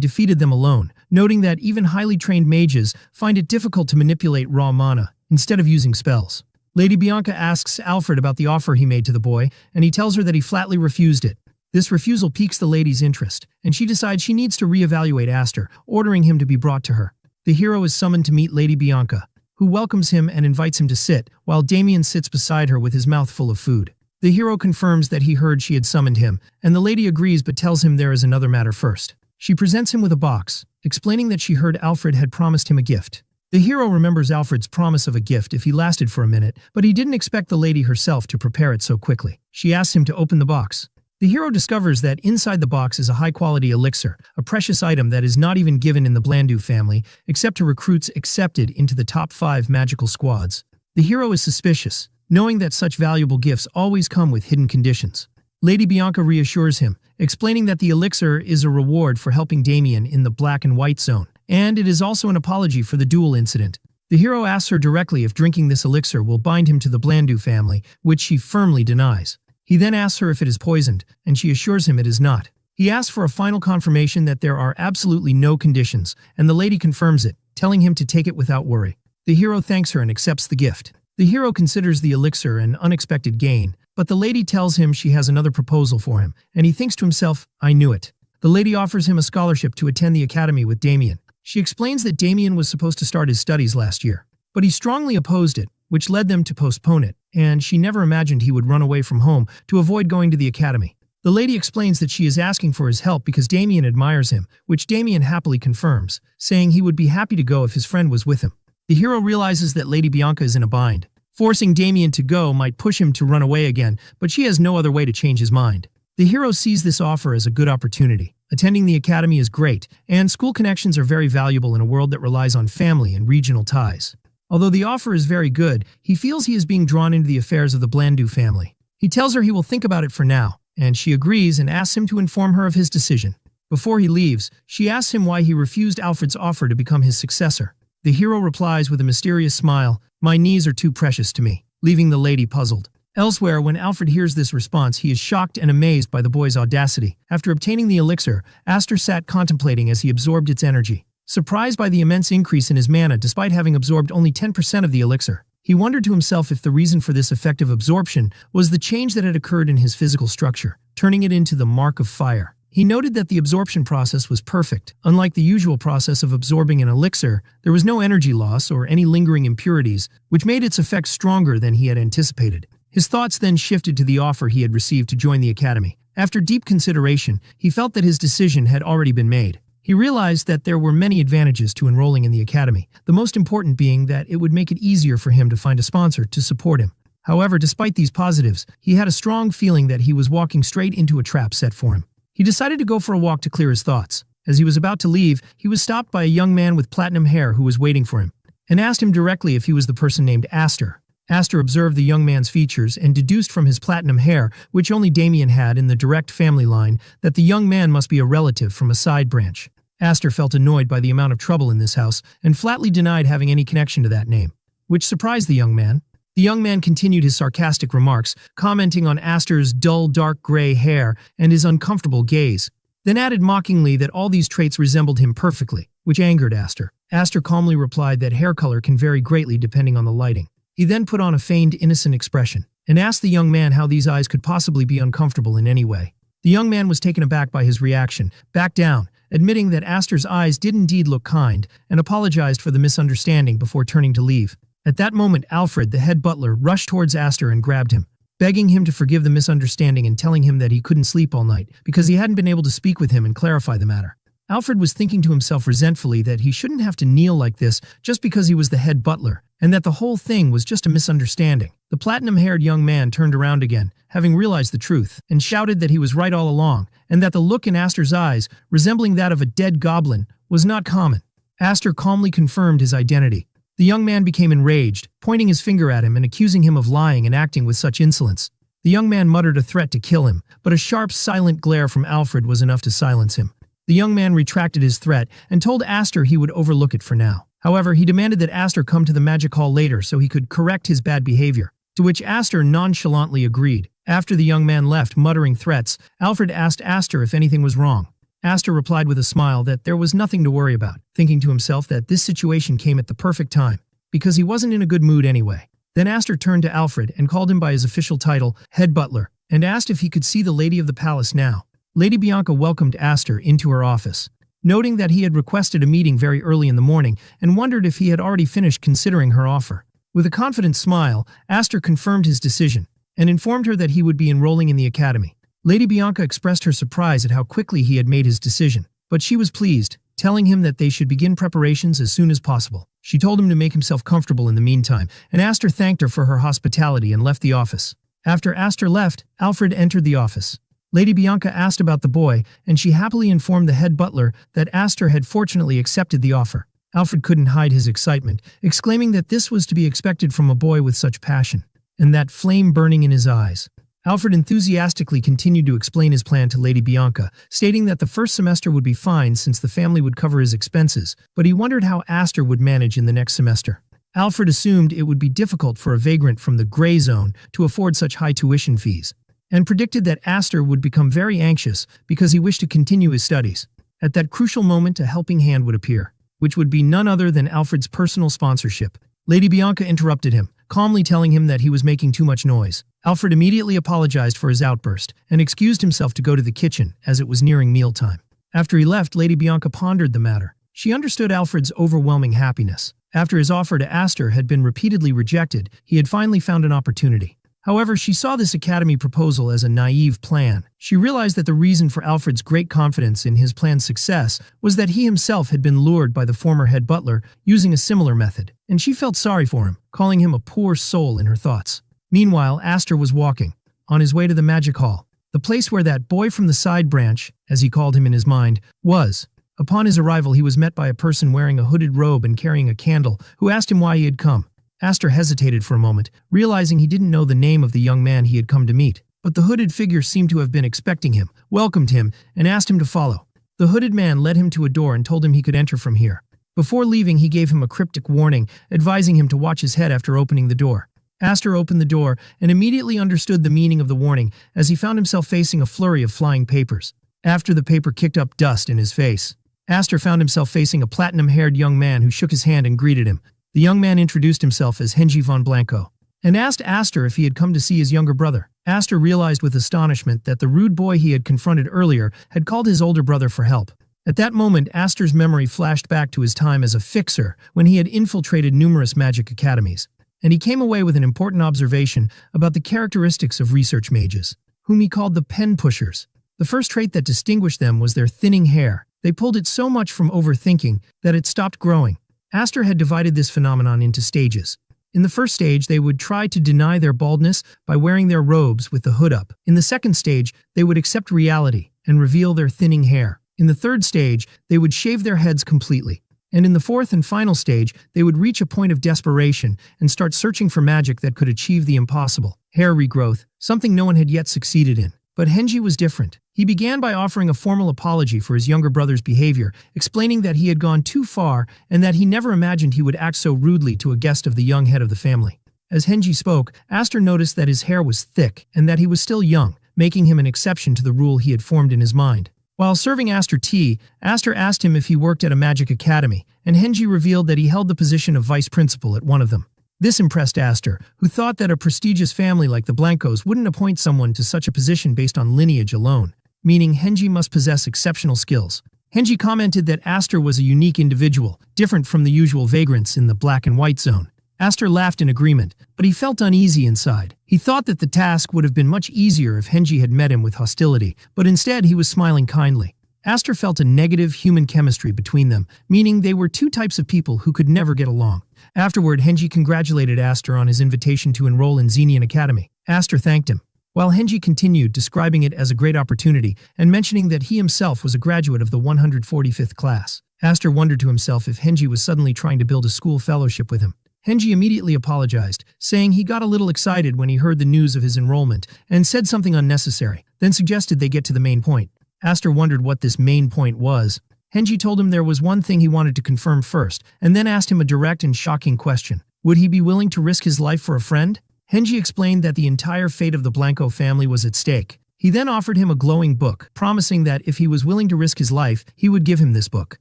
defeated them alone, noting that even highly trained mages find it difficult to manipulate raw mana, instead of using spells. Lady Bianca asks Alfred about the offer he made to the boy, and he tells her that he flatly refused it. This refusal piques the lady's interest, and she decides she needs to reevaluate Aster, ordering him to be brought to her. The hero is summoned to meet Lady Bianca, who welcomes him and invites him to sit, while Damien sits beside her with his mouth full of food. The hero confirms that he heard she had summoned him, and the lady agrees but tells him there is another matter first. She presents him with a box, explaining that she heard Alfred had promised him a gift. The hero remembers Alfred's promise of a gift if he lasted for a minute, but he didn't expect the lady herself to prepare it so quickly. She asks him to open the box. The hero discovers that inside the box is a high-quality elixir, a precious item that is not even given in the Blandu family, except to recruits accepted into the top 5 magical squads. The hero is suspicious, knowing that such valuable gifts always come with hidden conditions. Lady Bianca reassures him, explaining that the elixir is a reward for helping Damien in the black and white zone, and it is also an apology for the duel incident. The hero asks her directly if drinking this elixir will bind him to the Blandu family, which she firmly denies. He then asks her if it is poisoned, and she assures him it is not. He asks for a final confirmation that there are absolutely no conditions, and the lady confirms it, telling him to take it without worry. The hero thanks her and accepts the gift. The hero considers the elixir an unexpected gain, but the lady tells him she has another proposal for him, and he thinks to himself, I knew it. The lady offers him a scholarship to attend the academy with Damien. She explains that Damien was supposed to start his studies last year, but he strongly opposed it, which led them to postpone it, and she never imagined he would run away from home to avoid going to the academy. The lady explains that she is asking for his help because Damien admires him, which Damien happily confirms, saying he would be happy to go if his friend was with him. The hero realizes that Lady Bianca is in a bind. Forcing Damien to go might push him to run away again, but she has no other way to change his mind. The hero sees this offer as a good opportunity. Attending the academy is great, and school connections are very valuable in a world that relies on family and regional ties. Although the offer is very good, he feels he is being drawn into the affairs of the Blandu family. He tells her he will think about it for now, and she agrees and asks him to inform her of his decision. Before he leaves, she asks him why he refused Alfred's offer to become his successor. The hero replies with a mysterious smile, "My knees are too precious to me," leaving the lady puzzled. Elsewhere, when Alfred hears this response, he is shocked and amazed by the boy's audacity. After obtaining the elixir, Aster sat contemplating as he absorbed its energy. Surprised by the immense increase in his mana despite having absorbed only 10% of the elixir, he wondered to himself if the reason for this effective absorption was the change that had occurred in his physical structure, turning it into the mark of fire. He noted that the absorption process was perfect. Unlike the usual process of absorbing an elixir, there was no energy loss or any lingering impurities, which made its effect stronger than he had anticipated. His thoughts then shifted to the offer he had received to join the academy. After deep consideration, he felt that his decision had already been made. He realized that there were many advantages to enrolling in the academy, the most important being that it would make it easier for him to find a sponsor to support him. However, despite these positives, he had a strong feeling that he was walking straight into a trap set for him. He decided to go for a walk to clear his thoughts. As he was about to leave, he was stopped by a young man with platinum hair who was waiting for him, and asked him directly if he was the person named Aster. Aster observed the young man's features and deduced from his platinum hair, which only Damien had in the direct family line, that the young man must be a relative from a side branch. Aster felt annoyed by the amount of trouble in this house and flatly denied having any connection to that name, which surprised the young man. The young man continued his sarcastic remarks, commenting on Aster's dull dark gray hair and his uncomfortable gaze, then added mockingly that all these traits resembled him perfectly, which angered Aster. Aster calmly replied that hair color can vary greatly depending on the lighting. He then put on a feigned innocent expression and asked the young man how these eyes could possibly be uncomfortable in any way. The young man was taken aback by his reaction, backed down, admitting that Aster's eyes did indeed look kind, and apologized for the misunderstanding before turning to leave. At that moment, Alfred, the head butler, rushed towards Aster and grabbed him, begging him to forgive the misunderstanding and telling him that he couldn't sleep all night because he hadn't been able to speak with him and clarify the matter. Alfred was thinking to himself resentfully that he shouldn't have to kneel like this just because he was the head butler, and that the whole thing was just a misunderstanding. The platinum-haired young man turned around again, having realized the truth, and shouted that he was right all along, and that the look in Aster's eyes, resembling that of a dead goblin, was not common. Aster calmly confirmed his identity. The young man became enraged, pointing his finger at him and accusing him of lying and acting with such insolence. The young man muttered a threat to kill him, but a sharp, silent glare from Alfred was enough to silence him. The young man retracted his threat and told Aster he would overlook it for now. However, he demanded that Aster come to the magic hall later so he could correct his bad behavior, to which Aster nonchalantly agreed. After the young man left, muttering threats, Alfred asked Aster if anything was wrong. Aster replied with a smile that there was nothing to worry about, thinking to himself that this situation came at the perfect time, because he wasn't in a good mood anyway. Then Aster turned to Alfred and called him by his official title, head butler, and asked if he could see the lady of the palace now. Lady Bianca welcomed Aster into her office, noting that he had requested a meeting very early in the morning and wondered if he had already finished considering her offer. With a confident smile, Aster confirmed his decision and informed her that he would be enrolling in the academy. Lady Bianca expressed her surprise at how quickly he had made his decision, but she was pleased, telling him that they should begin preparations as soon as possible. She told him to make himself comfortable in the meantime, and Aster thanked her for her hospitality and left the office. After Aster left, Alfred entered the office. Lady Bianca asked about the boy, and she happily informed the head butler that Aster had fortunately accepted the offer. Alfred couldn't hide his excitement, exclaiming that this was to be expected from a boy with such passion, and that flame burning in his eyes. Alfred enthusiastically continued to explain his plan to Lady Bianca, stating that the first semester would be fine since the family would cover his expenses, but he wondered how Aster would manage in the next semester. Alfred assumed it would be difficult for a vagrant from the gray zone to afford such high tuition fees, and predicted that Aster would become very anxious because he wished to continue his studies. At that crucial moment, a helping hand would appear, which would be none other than Alfred's personal sponsorship. Lady Bianca interrupted him, calmly telling him that he was making too much noise. Alfred immediately apologized for his outburst and excused himself to go to the kitchen as it was nearing mealtime. After he left, Lady Bianca pondered the matter. She understood Alfred's overwhelming happiness. After his offer to Aster had been repeatedly rejected, he had finally found an opportunity. However, she saw this academy proposal as a naive plan. She realized that the reason for Alfred's great confidence in his plan's success was that he himself had been lured by the former head butler using a similar method, and she felt sorry for him, calling him a poor soul in her thoughts. Meanwhile, Aster was walking, on his way to the magic hall, the place where that boy from the side branch, as he called him in his mind, was. Upon his arrival, he was met by a person wearing a hooded robe and carrying a candle, who asked him why he had come. Aster hesitated for a moment, realizing he didn't know the name of the young man he had come to meet. But the hooded figure seemed to have been expecting him, welcomed him, and asked him to follow. The hooded man led him to a door and told him he could enter from here. Before leaving, he gave him a cryptic warning, advising him to watch his head after opening the door. Aster opened the door and immediately understood the meaning of the warning as he found himself facing a flurry of flying papers. After the paper kicked up dust in his face, Aster found himself facing a platinum-haired young man who shook his hand and greeted him. The young man introduced himself as Henji von Blanco and asked Aster if he had come to see his younger brother. Aster realized with astonishment that the rude boy he had confronted earlier had called his older brother for help. At that moment, Aster's memory flashed back to his time as a fixer when he had infiltrated numerous magic academies, and he came away with an important observation about the characteristics of research mages, whom he called the pen pushers. The first trait that distinguished them was their thinning hair. They pulled it so much from overthinking that it stopped growing. Aster had divided this phenomenon into stages. In the first stage, they would try to deny their baldness by wearing their robes with the hood up. In the second stage, they would accept reality and reveal their thinning hair. In the third stage, they would shave their heads completely. And in the fourth and final stage, they would reach a point of desperation and start searching for magic that could achieve the impossible, hair regrowth, something no one had yet succeeded in. But Henji was different. He began by offering a formal apology for his younger brother's behavior, explaining that he had gone too far and that he never imagined he would act so rudely to a guest of the young head of the family. As Henji spoke, Aster noticed that his hair was thick and that he was still young, making him an exception to the rule he had formed in his mind. While serving Aster tea, Aster asked him if he worked at a magic academy, and Henji revealed that he held the position of vice principal at one of them. This impressed Aster, who thought that a prestigious family like the Blancos wouldn't appoint someone to such a position based on lineage alone, meaning Henji must possess exceptional skills. Henji commented that Aster was a unique individual, different from the usual vagrants in the black and white zone. Aster laughed in agreement, but he felt uneasy inside. He thought that the task would have been much easier if Henji had met him with hostility, but instead he was smiling kindly. Aster felt a negative human chemistry between them, meaning they were two types of people who could never get along. Afterward, Henji congratulated Aster on his invitation to enroll in Xenian Academy. Aster thanked him, while Henji continued, describing it as a great opportunity and mentioning that he himself was a graduate of the 145th class. Aster wondered to himself if Henji was suddenly trying to build a school fellowship with him. Henji immediately apologized, saying he got a little excited when he heard the news of his enrollment and said something unnecessary, then suggested they get to the main point. Aster wondered what this main point was. Henji told him there was one thing he wanted to confirm first, and then asked him a direct and shocking question. Would he be willing to risk his life for a friend? Henji explained that the entire fate of the Blanco family was at stake. He then offered him a glowing book, promising that if he was willing to risk his life, he would give him this book.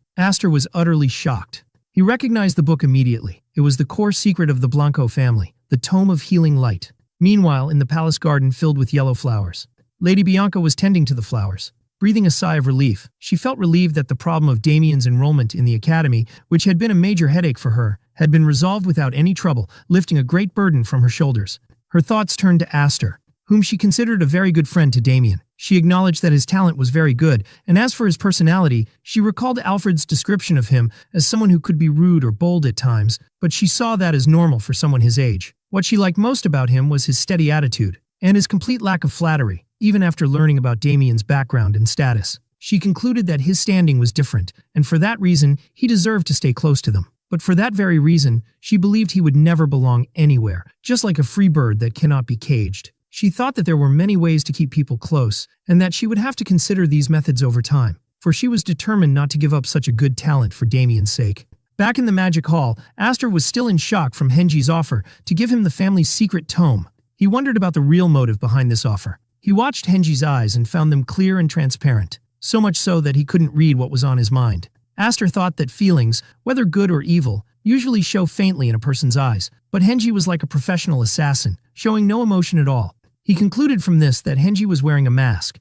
Aster was utterly shocked. He recognized the book immediately. It was the core secret of the Blanco family, the Tome of Healing Light. Meanwhile, in the palace garden filled with yellow flowers, Lady Bianca was tending to the flowers. Breathing a sigh of relief, she felt relieved that the problem of Damien's enrollment in the academy, which had been a major headache for her, had been resolved without any trouble, lifting a great burden from her shoulders. Her thoughts turned to Aster, whom she considered a very good friend to Damien. She acknowledged that his talent was very good, and as for his personality, she recalled Alfred's description of him as someone who could be rude or bold at times, but she saw that as normal for someone his age. What she liked most about him was his steady attitude, and his complete lack of flattery. Even after learning about Damien's background and status, she concluded that his standing was different, and for that reason, he deserved to stay close to them. But for that very reason, she believed he would never belong anywhere, just like a free bird that cannot be caged. She thought that there were many ways to keep people close, and that she would have to consider these methods over time, for she was determined not to give up such a good talent for Damien's sake. Back in the magic hall, Aster was still in shock from Henji's offer to give him the family's secret tome. He wondered about the real motive behind this offer. He watched Henji's eyes and found them clear and transparent, so much so that he couldn't read what was on his mind. Aster thought that feelings, whether good or evil, usually show faintly in a person's eyes, but Henji was like a professional assassin, showing no emotion at all. He concluded from this that Henji was wearing a mask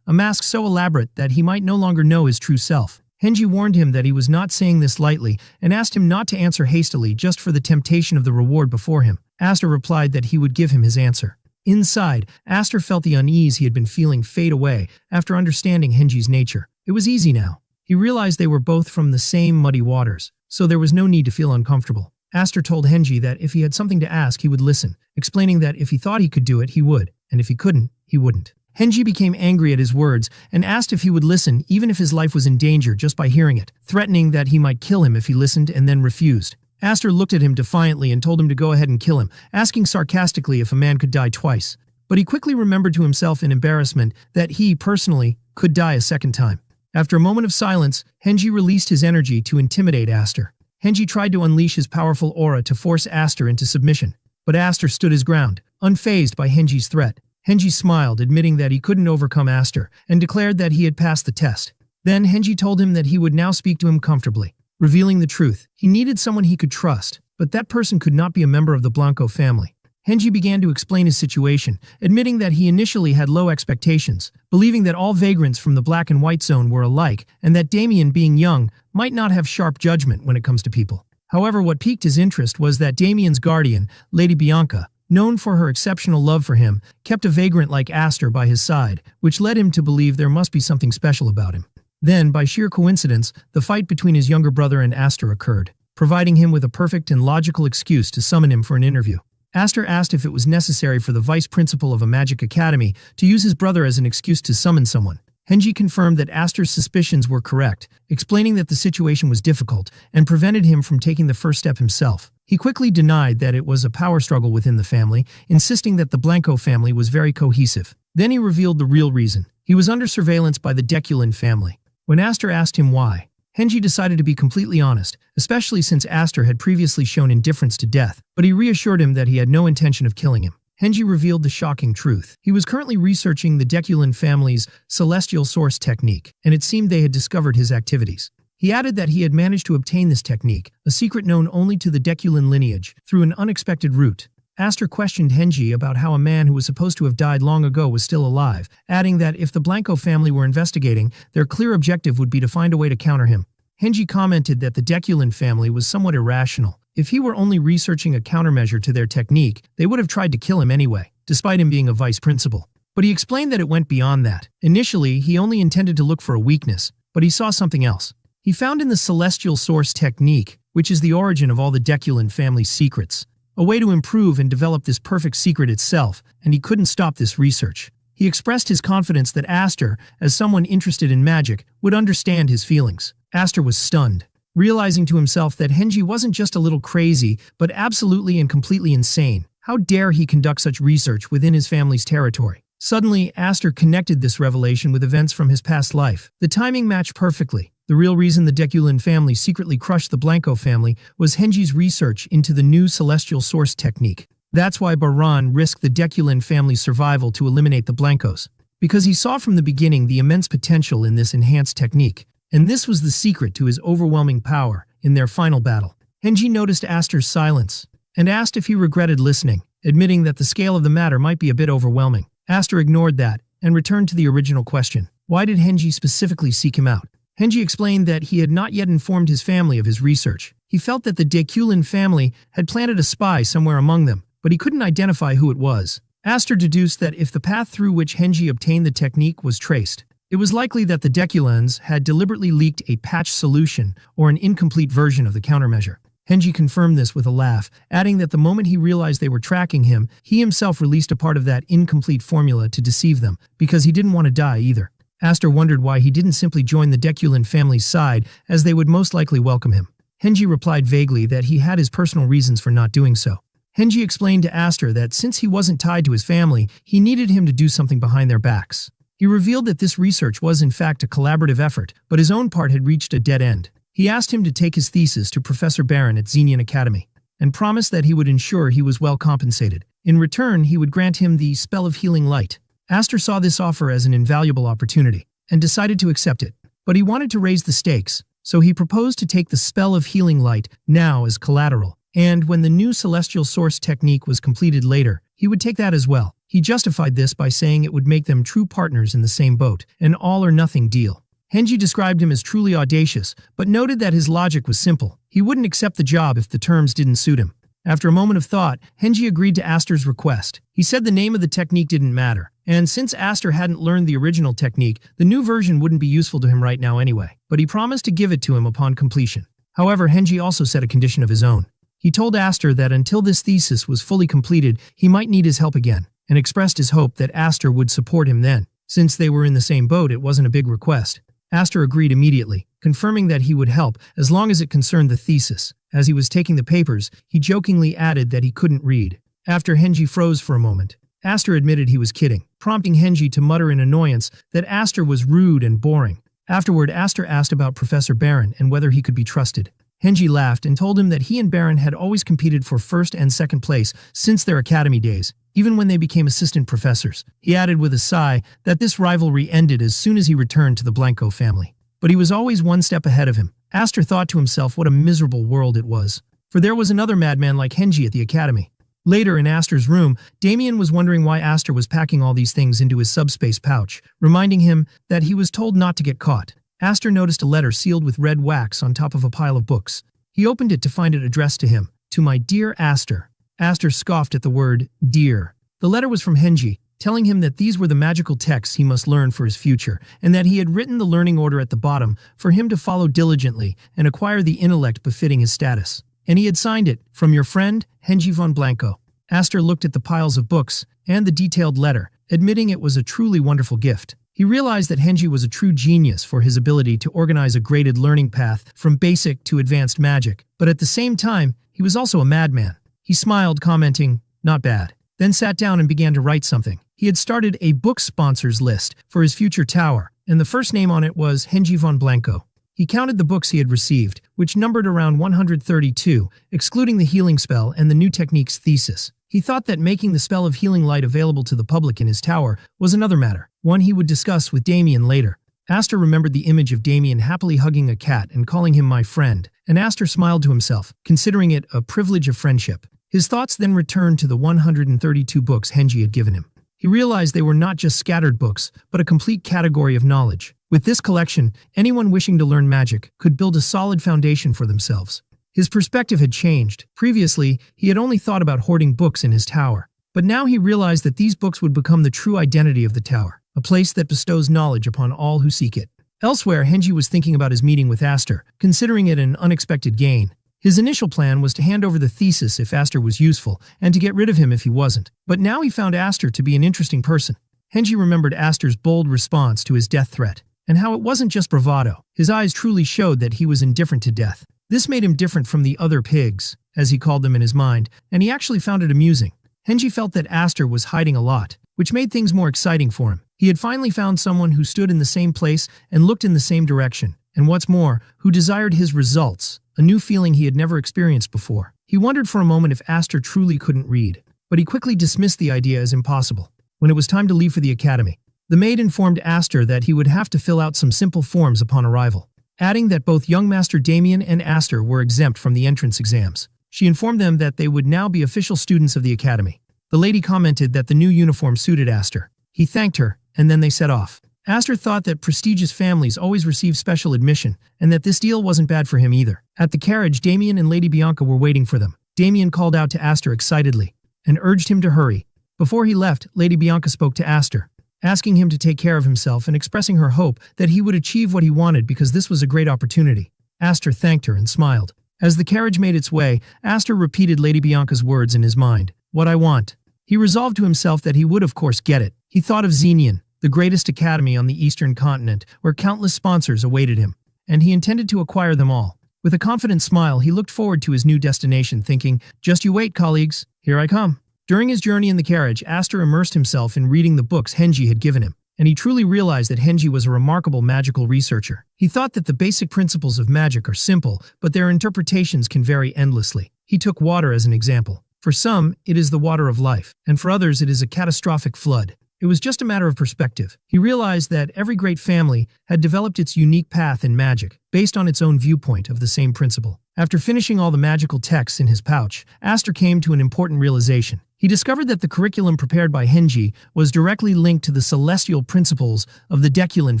so elaborate that he might no longer know his true self. Henji warned him that he was not saying this lightly and asked him not to answer hastily just for the temptation of the reward before him. Aster replied that he would give him his answer. Inside, Aster felt the unease he had been feeling fade away after understanding Henji's nature. It was easy now. He realized they were both from the same muddy waters, so there was no need to feel uncomfortable. Aster told Henji that if he had something to ask, he would listen, explaining that if he thought he could do it, he would, and if he couldn't, he wouldn't. Henji became angry at his words and asked if he would listen even if his life was in danger just by hearing it, threatening that he might kill him if he listened and then refused. Aster looked at him defiantly and told him to go ahead and kill him, asking sarcastically if a man could die twice. But he quickly remembered to himself in embarrassment that he, personally, could die a second time. After a moment of silence, Henji released his energy to intimidate Aster. Henji tried to unleash his powerful aura to force Aster into submission, but Aster stood his ground, unfazed by Henji's threat. Henji smiled, admitting that he couldn't overcome Aster, and declared that he had passed the test. Then Henji told him that he would now speak to him comfortably, revealing the truth. He needed someone he could trust, but that person could not be a member of the Blanco family. Henji began to explain his situation, admitting that he initially had low expectations, believing that all vagrants from the black and white zone were alike, and that Damien, being young, might not have sharp judgment when it comes to people. However, what piqued his interest was that Damien's guardian, Lady Bianca, known for her exceptional love for him, kept a vagrant like Aster by his side, which led him to believe there must be something special about him. Then, by sheer coincidence, the fight between his younger brother and Aster occurred, providing him with a perfect and logical excuse to summon him for an interview. Aster asked if it was necessary for the vice principal of a magic academy to use his brother as an excuse to summon someone. Henji confirmed that Aster's suspicions were correct, explaining that the situation was difficult and prevented him from taking the first step himself. He quickly denied that it was a power struggle within the family, insisting that the Blanco family was very cohesive. Then he revealed the real reason. He was under surveillance by the Deculin family. When Aster asked him why, Henji decided to be completely honest, especially since Aster had previously shown indifference to death, but he reassured him that he had no intention of killing him. Henji revealed the shocking truth. He was currently researching the Deculin family's celestial source technique, and it seemed they had discovered his activities. He added that he had managed to obtain this technique, a secret known only to the Deculin lineage, through an unexpected route. Aster questioned Henji about how a man who was supposed to have died long ago was still alive, adding that if the Blanco family were investigating, their clear objective would be to find a way to counter him. Henji commented that the Deculin family was somewhat irrational. If he were only researching a countermeasure to their technique, they would have tried to kill him anyway, despite him being a vice principal. But he explained that it went beyond that. Initially, he only intended to look for a weakness, but he saw something else. He found in the celestial source technique, which is the origin of all the Deculin family's secrets, a way to improve and develop this perfect secret itself, and he couldn't stop this research. He expressed his confidence that Aster, as someone interested in magic, would understand his feelings. Aster was stunned, realizing to himself that Henji wasn't just a little crazy, but absolutely and completely insane. How dare he conduct such research within his family's territory? Suddenly, Aster connected this revelation with events from his past life. The timing matched perfectly. The real reason the Deculin family secretly crushed the Blanco family was Henji's research into the new celestial source technique. That's why Baran risked the Deculin family's survival to eliminate the Blancos, because he saw from the beginning the immense potential in this enhanced technique. And this was the secret to his overwhelming power in their final battle. Henji noticed Aster's silence and asked if he regretted listening, admitting that the scale of the matter might be a bit overwhelming. Aster ignored that and returned to the original question. Why did Henji specifically seek him out? Henji explained that he had not yet informed his family of his research. He felt that the Deculin family had planted a spy somewhere among them, but he couldn't identify who it was. Aster deduced that if the path through which Henji obtained the technique was traced, it was likely that the Deculins had deliberately leaked a patched solution or an incomplete version of the countermeasure. Henji confirmed this with a laugh, adding that the moment he realized they were tracking him, he himself released a part of that incomplete formula to deceive them, because he didn't want to die either. Aster wondered why he didn't simply join the Deculin family's side, as they would most likely welcome him. Henji replied vaguely that he had his personal reasons for not doing so. Henji explained to Aster that since he wasn't tied to his family, he needed him to do something behind their backs. He revealed that this research was in fact a collaborative effort, but his own part had reached a dead end. He asked him to take his thesis to Professor Baron at Xenian Academy, and promised that he would ensure he was well compensated. In return, he would grant him the Spell of Healing Light. Aster saw this offer as an invaluable opportunity, and decided to accept it. But he wanted to raise the stakes, so he proposed to take the Spell of Healing Light now as collateral, and when the new celestial source technique was completed later, he would take that as well. He justified this by saying it would make them true partners in the same boat, an all-or-nothing deal. Henji described him as truly audacious, but noted that his logic was simple. He wouldn't accept the job if the terms didn't suit him. After a moment of thought, Henji agreed to Aster's request. He said the name of the technique didn't matter, and since Aster hadn't learned the original technique, the new version wouldn't be useful to him right now anyway, but he promised to give it to him upon completion. However, Henji also set a condition of his own. He told Aster that until this thesis was fully completed, he might need his help again, and expressed his hope that Aster would support him then. Since they were in the same boat, it wasn't a big request. Aster agreed immediately, confirming that he would help as long as it concerned the thesis. As he was taking the papers, he jokingly added that he couldn't read. After Henji froze for a moment, Aster admitted he was kidding, prompting Henji to mutter in annoyance that Aster was rude and boring. Afterward, Aster asked about Professor Baron and whether he could be trusted. Henji laughed and told him that he and Baron had always competed for first and second place since their academy days, even when they became assistant professors. He added with a sigh that this rivalry ended as soon as he returned to the Blanco family. But he was always one step ahead of him. Aster thought to himself what a miserable world it was, for there was another madman like Henji at the academy. Later, in Aster's room, Damien was wondering why Aster was packing all these things into his subspace pouch, reminding him that he was told not to get caught. Aster noticed a letter sealed with red wax on top of a pile of books. He opened it to find it addressed to him, "To my dear Aster." Aster scoffed at the word dear. The letter was from Henji, telling him that these were the magical texts he must learn for his future, and that he had written the learning order at the bottom for him to follow diligently and acquire the intellect befitting his status. And he had signed it, "From your friend, Henji von Blanco." Aster looked at the piles of books and the detailed letter, admitting it was a truly wonderful gift. He realized that Henji was a true genius for his ability to organize a graded learning path from basic to advanced magic, but at the same time, he was also a madman. He smiled, commenting, "Not bad," then sat down and began to write something. He had started a book sponsors list for his future tower, and the first name on it was Henji von Blanco. He counted the books he had received, which numbered around 132, excluding the healing spell and the new technique's thesis. He thought that making the Spell of Healing Light available to the public in his tower was another matter, one he would discuss with Damien later. Aster remembered the image of Damien happily hugging a cat and calling him my friend, and Aster smiled to himself, considering it a privilege of friendship. His thoughts then returned to the 132 books Henji had given him. He realized they were not just scattered books, but a complete category of knowledge. With this collection, anyone wishing to learn magic could build a solid foundation for themselves. His perspective had changed. Previously, he had only thought about hoarding books in his tower. But now he realized that these books would become the true identity of the tower, a place that bestows knowledge upon all who seek it. Elsewhere, Henji was thinking about his meeting with Aster, considering it an unexpected gain. His initial plan was to hand over the thesis if Aster was useful, and to get rid of him if he wasn't. But now he found Aster to be an interesting person. Henji remembered Aster's bold response to his death threat, and how it wasn't just bravado. His eyes truly showed that he was indifferent to death. This made him different from the other pigs, as he called them in his mind, and he actually found it amusing. Henji felt that Aster was hiding a lot, which made things more exciting for him. He had finally found someone who stood in the same place and looked in the same direction, and what's more, who desired his results, a new feeling he had never experienced before. He wondered for a moment if Aster truly couldn't read, but he quickly dismissed the idea as impossible. When it was time to leave for the academy, the maid informed Aster that he would have to fill out some simple forms upon arrival, adding that both young Master Damien and Aster were exempt from the entrance exams. She informed them that they would now be official students of the academy. The lady commented that the new uniform suited Aster. He thanked her, and then they set off. Aster thought that prestigious families always receive special admission, and that this deal wasn't bad for him either. At the carriage, Damien and Lady Bianca were waiting for them. Damien called out to Aster excitedly, and urged him to hurry. Before he left, Lady Bianca spoke to Aster, asking him to take care of himself and expressing her hope that he would achieve what he wanted because this was a great opportunity. Aster thanked her and smiled. As the carriage made its way, Aster repeated Lady Bianca's words in his mind. What I want. He resolved to himself that he would of course get it. He thought of Xenion, the greatest academy on the eastern continent, where countless sponsors awaited him, and he intended to acquire them all. With a confident smile, he looked forward to his new destination, thinking, just you wait, colleagues, here I come. During his journey in the carriage, Aster immersed himself in reading the books Henji had given him, and he truly realized that Henji was a remarkable magical researcher. He thought that the basic principles of magic are simple, but their interpretations can vary endlessly. He took water as an example. For some, it is the water of life, and for others it is a catastrophic flood. It was just a matter of perspective. He realized that every great family had developed its unique path in magic, based on its own viewpoint of the same principle. After finishing all the magical texts in his pouch, Aster came to an important realization. He discovered that the curriculum prepared by Henji was directly linked to the celestial principles of the Deculan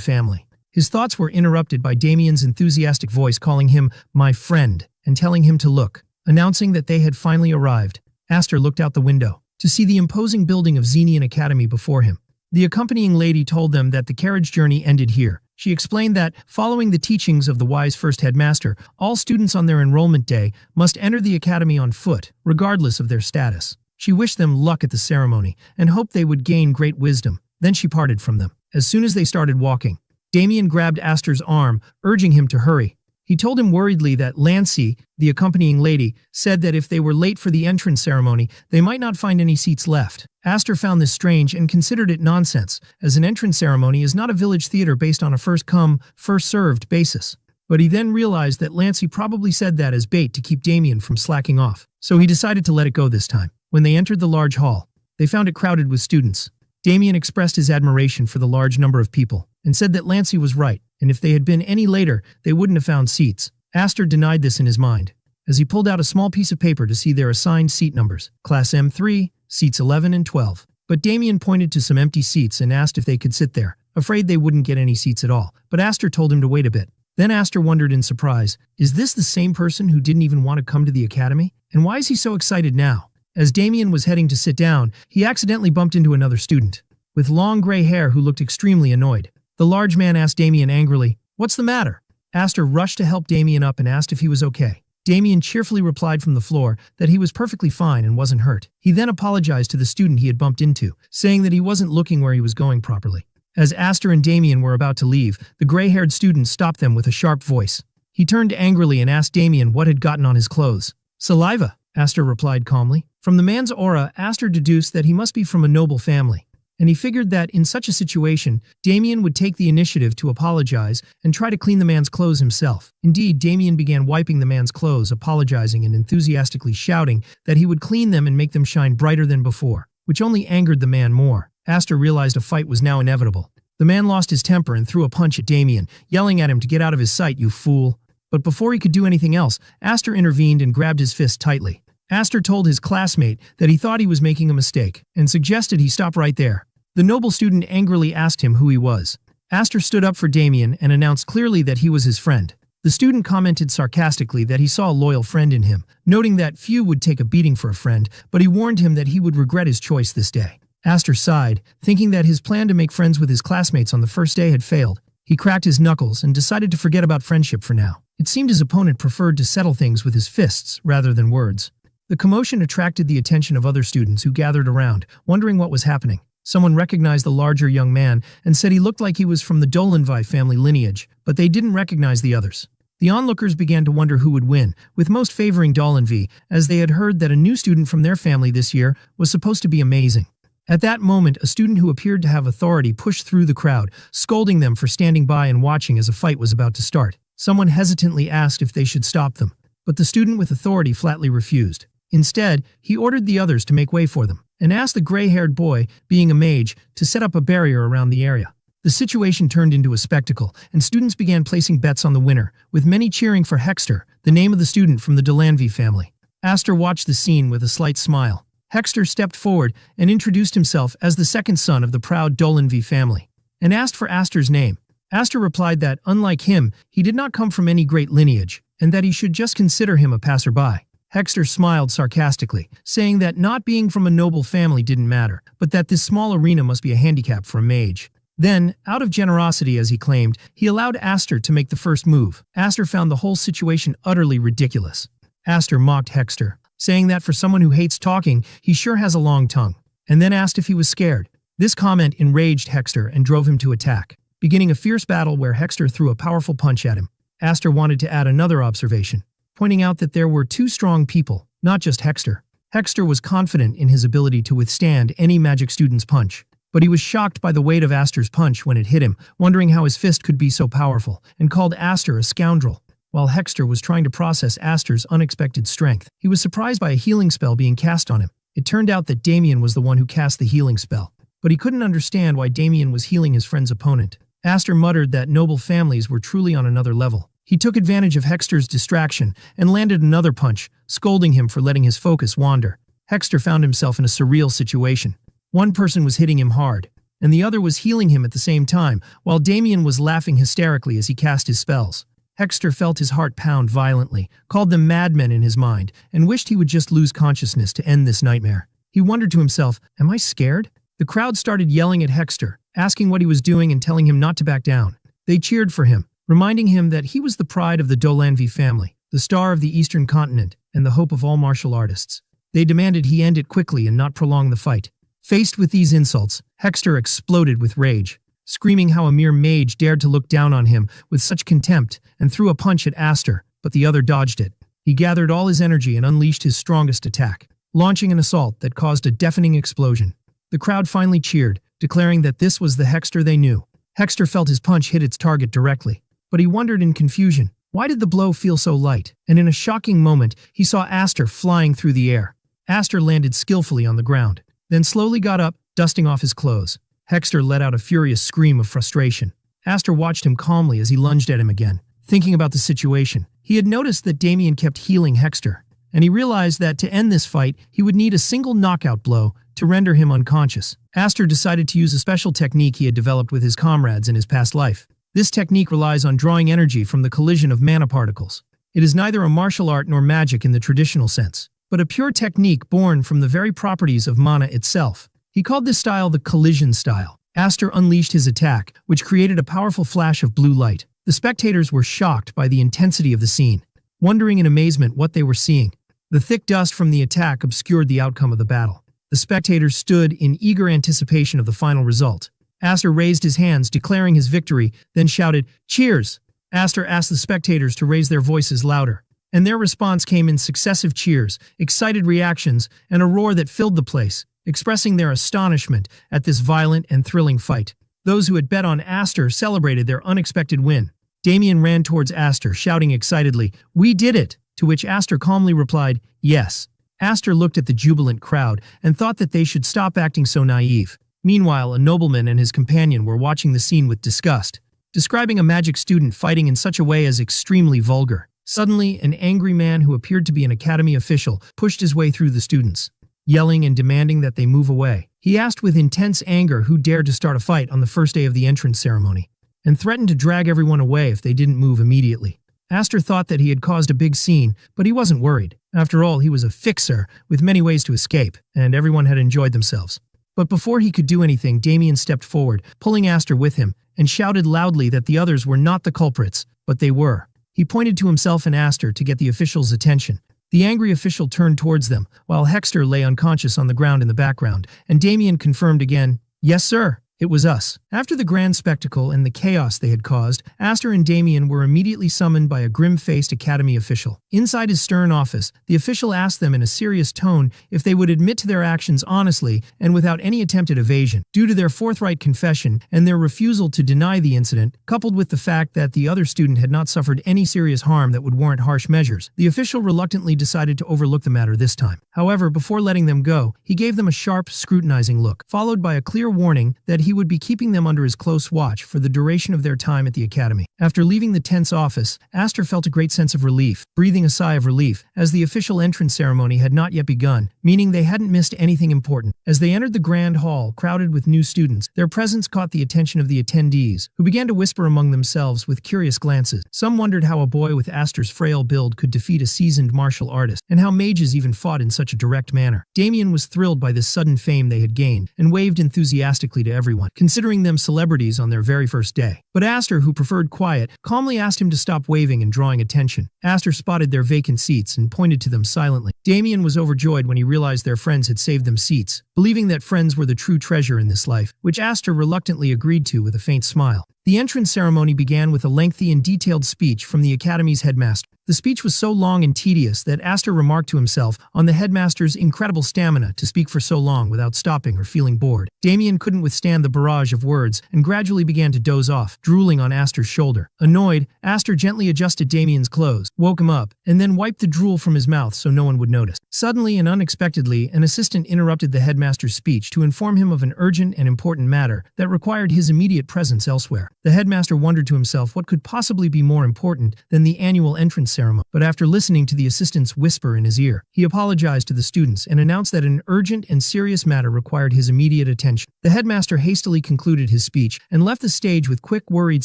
family. His thoughts were interrupted by Damien's enthusiastic voice calling him my friend and telling him to look, announcing that they had finally arrived. Aster looked out the window to see the imposing building of Xenion Academy before him. The accompanying lady told them that the carriage journey ended here. She explained that, following the teachings of the wise first headmaster, all students on their enrollment day must enter the academy on foot, regardless of their status. She wished them luck at the ceremony and hoped they would gain great wisdom. Then she parted from them. As soon as they started walking, Damien grabbed Aster's arm, urging him to hurry. He told him worriedly that Lancy, the accompanying lady, said that if they were late for the entrance ceremony, they might not find any seats left. Aster found this strange and considered it nonsense, as an entrance ceremony is not a village theater based on a first-come, first-served basis. But he then realized that Lancy probably said that as bait to keep Damien from slacking off, so he decided to let it go this time. When they entered the large hall, they found it crowded with students. Damien expressed his admiration for the large number of people, and said that Lancy was right, and if they had been any later, they wouldn't have found seats. Aster denied this in his mind, as he pulled out a small piece of paper to see their assigned seat numbers, Class M3, seats 11 and 12. But Damien pointed to some empty seats and asked if they could sit there, afraid they wouldn't get any seats at all, but Aster told him to wait a bit. Then Aster wondered in surprise, is this the same person who didn't even want to come to the academy? And why is he so excited now? As Damien was heading to sit down, he accidentally bumped into another student, with long gray hair who looked extremely annoyed. The large man asked Damien angrily, "What's the matter?" Aster rushed to help Damien up and asked if he was okay. Damien cheerfully replied from the floor that he was perfectly fine and wasn't hurt. He then apologized to the student he had bumped into, saying that he wasn't looking where he was going properly. As Aster and Damien were about to leave, the gray-haired student stopped them with a sharp voice. He turned angrily and asked Damien what had gotten on his clothes. "Saliva," Aster replied calmly. From the man's aura, Aster deduced that he must be from a noble family, and he figured that in such a situation, Damien would take the initiative to apologize and try to clean the man's clothes himself. Indeed, Damien began wiping the man's clothes, apologizing and enthusiastically shouting that he would clean them and make them shine brighter than before, which only angered the man more. Aster realized a fight was now inevitable. The man lost his temper and threw a punch at Damien, yelling at him to get out of his sight, "You fool." But before he could do anything else, Aster intervened and grabbed his fist tightly. Aster told his classmate that he thought he was making a mistake, and suggested he stop right there. The noble student angrily asked him who he was. Aster stood up for Damien and announced clearly that he was his friend. The student commented sarcastically that he saw a loyal friend in him, noting that few would take a beating for a friend, but he warned him that he would regret his choice this day. Aster sighed, thinking that his plan to make friends with his classmates on the first day had failed. He cracked his knuckles and decided to forget about friendship for now. It seemed his opponent preferred to settle things with his fists rather than words. The commotion attracted the attention of other students who gathered around, wondering what was happening. Someone recognized the larger young man and said he looked like he was from the Dolanvi family lineage, but they didn't recognize the others. The onlookers began to wonder who would win, with most favoring Dolanvi, as they had heard that a new student from their family this year was supposed to be amazing. At that moment, a student who appeared to have authority pushed through the crowd, scolding them for standing by and watching as a fight was about to start. Someone hesitantly asked if they should stop them, but the student with authority flatly refused. Instead, he ordered the others to make way for them, and asked the gray-haired boy, being a mage, to set up a barrier around the area. The situation turned into a spectacle, and students began placing bets on the winner, with many cheering for Hexter, the name of the student from the Dolanvi family. Aster watched the scene with a slight smile. Hexter stepped forward and introduced himself as the second son of the proud Dolanvi family, and asked for Aster's name. Aster replied that, unlike him, he did not come from any great lineage, and that he should just consider him a passerby. Hexter smiled sarcastically, saying that not being from a noble family didn't matter, but that this small arena must be a handicap for a mage. Then, out of generosity as he claimed, he allowed Aster to make the first move. Aster found the whole situation utterly ridiculous. Aster mocked Hexter, saying that for someone who hates talking, he sure has a long tongue, and then asked if he was scared. This comment enraged Hexter and drove him to attack, beginning a fierce battle where Hexter threw a powerful punch at him. Aster wanted to add another observation, pointing out that there were two strong people, not just Hexter. Hexter was confident in his ability to withstand any magic student's punch, but he was shocked by the weight of Aster's punch when it hit him, wondering how his fist could be so powerful, and called Aster a scoundrel. While Hexter was trying to process Aster's unexpected strength, he was surprised by a healing spell being cast on him. It turned out that Damien was the one who cast the healing spell, but he couldn't understand why Damien was healing his friend's opponent. Aster muttered that noble families were truly on another level. He took advantage of Hexter's distraction and landed another punch, scolding him for letting his focus wander. Hexter found himself in a surreal situation. One person was hitting him hard, and the other was healing him at the same time, while Damien was laughing hysterically as he cast his spells. Hexter felt his heart pound violently, called them madmen in his mind, and wished he would just lose consciousness to end this nightmare. He wondered to himself, "Am I scared?" The crowd started yelling at Hexter, asking what he was doing and telling him not to back down. They cheered for him, reminding him that he was the pride of the Dolanvi family, the star of the Eastern continent, and the hope of all martial artists. They demanded he end it quickly and not prolong the fight. Faced with these insults, Hexter exploded with rage, screaming how a mere mage dared to look down on him with such contempt, and threw a punch at Aster, but the other dodged it. He gathered all his energy and unleashed his strongest attack, launching an assault that caused a deafening explosion. The crowd finally cheered, declaring that this was the Hexter they knew. Hexter felt his punch hit its target directly, but he wondered in confusion, why did the blow feel so light? And in a shocking moment, he saw Aster flying through the air. Aster landed skillfully on the ground, then slowly got up, dusting off his clothes. Hexter let out a furious scream of frustration. Aster watched him calmly as he lunged at him again, thinking about the situation. He had noticed that Damien kept healing Hexter, and he realized that to end this fight, he would need a single knockout blow to render him unconscious. Aster decided to use a special technique he had developed with his comrades in his past life. This technique relies on drawing energy from the collision of mana particles. It is neither a martial art nor magic in the traditional sense, but a pure technique born from the very properties of mana itself. He called this style the collision style. Aster unleashed his attack, which created a powerful flash of blue light. The spectators were shocked by the intensity of the scene, wondering in amazement what they were seeing. The thick dust from the attack obscured the outcome of the battle. The spectators stood in eager anticipation of the final result. Aster raised his hands, declaring his victory, then shouted, "Cheers!" Aster asked the spectators to raise their voices louder, and their response came in successive cheers, excited reactions, and a roar that filled the place, expressing their astonishment at this violent and thrilling fight. Those who had bet on Aster celebrated their unexpected win. Damien ran towards Aster, shouting excitedly, "We did it!" To which Aster calmly replied, "Yes." Aster looked at the jubilant crowd and thought that they should stop acting so naive. Meanwhile, a nobleman and his companion were watching the scene with disgust, describing a magic student fighting in such a way as extremely vulgar. Suddenly, an angry man who appeared to be an academy official pushed his way through the students, yelling and demanding that they move away. He asked with intense anger who dared to start a fight on the first day of the entrance ceremony, and threatened to drag everyone away if they didn't move immediately. Aster thought that he had caused a big scene, but he wasn't worried. After all, he was a fixer with many ways to escape, and everyone had enjoyed themselves. But before he could do anything, Damien stepped forward, pulling Aster with him, and shouted loudly that the others were not the culprits, but they were. He pointed to himself and Aster to get the official's attention. The angry official turned towards them, while Hexter lay unconscious on the ground in the background, and Damien confirmed again, "Yes, sir." It was us. After the grand spectacle and the chaos they had caused, Aster and Damien were immediately summoned by a grim-faced Academy official. Inside his stern office, the official asked them in a serious tone if they would admit to their actions honestly and without any attempt at evasion. Due to their forthright confession and their refusal to deny the incident, coupled with the fact that the other student had not suffered any serious harm that would warrant harsh measures, the official reluctantly decided to overlook the matter this time. However, before letting them go, he gave them a sharp, scrutinizing look, followed by a clear warning that he would be keeping them under his close watch for the duration of their time at the academy. After leaving the tense office, Aster felt a great sense of relief, breathing a sigh of relief, as the official entrance ceremony had not yet begun, meaning they hadn't missed anything important. As they entered the grand hall, crowded with new students, their presence caught the attention of the attendees, who began to whisper among themselves with curious glances. Some wondered how a boy with Aster's frail build could defeat a seasoned martial artist, and how mages even fought in such a direct manner. Damien was thrilled by this sudden fame they had gained, and waved enthusiastically to everyone, considering them celebrities on their very first day. But Aster, who preferred quiet, calmly asked him to stop waving and drawing attention. Aster spotted their vacant seats and pointed to them silently. Damien was overjoyed when he realized their friends had saved them seats, believing that friends were the true treasure in this life, which Aster reluctantly agreed to with a faint smile. The entrance ceremony began with a lengthy and detailed speech from the Academy's headmaster. The speech was so long and tedious that Aster remarked to himself on the headmaster's incredible stamina to speak for so long without stopping or feeling bored. Damien couldn't withstand the barrage of words and gradually began to doze off, drooling on Aster's shoulder. Annoyed, Aster gently adjusted Damien's clothes, woke him up, and then wiped the drool from his mouth so no one would notice. Suddenly and unexpectedly, an assistant interrupted the headmaster's speech to inform him of an urgent and important matter that required his immediate presence elsewhere. The headmaster wondered to himself what could possibly be more important than the annual entrance ceremony, but after listening to the assistant's whisper in his ear, he apologized to the students and announced that an urgent and serious matter required his immediate attention. The headmaster hastily concluded his speech and left the stage with quick, worried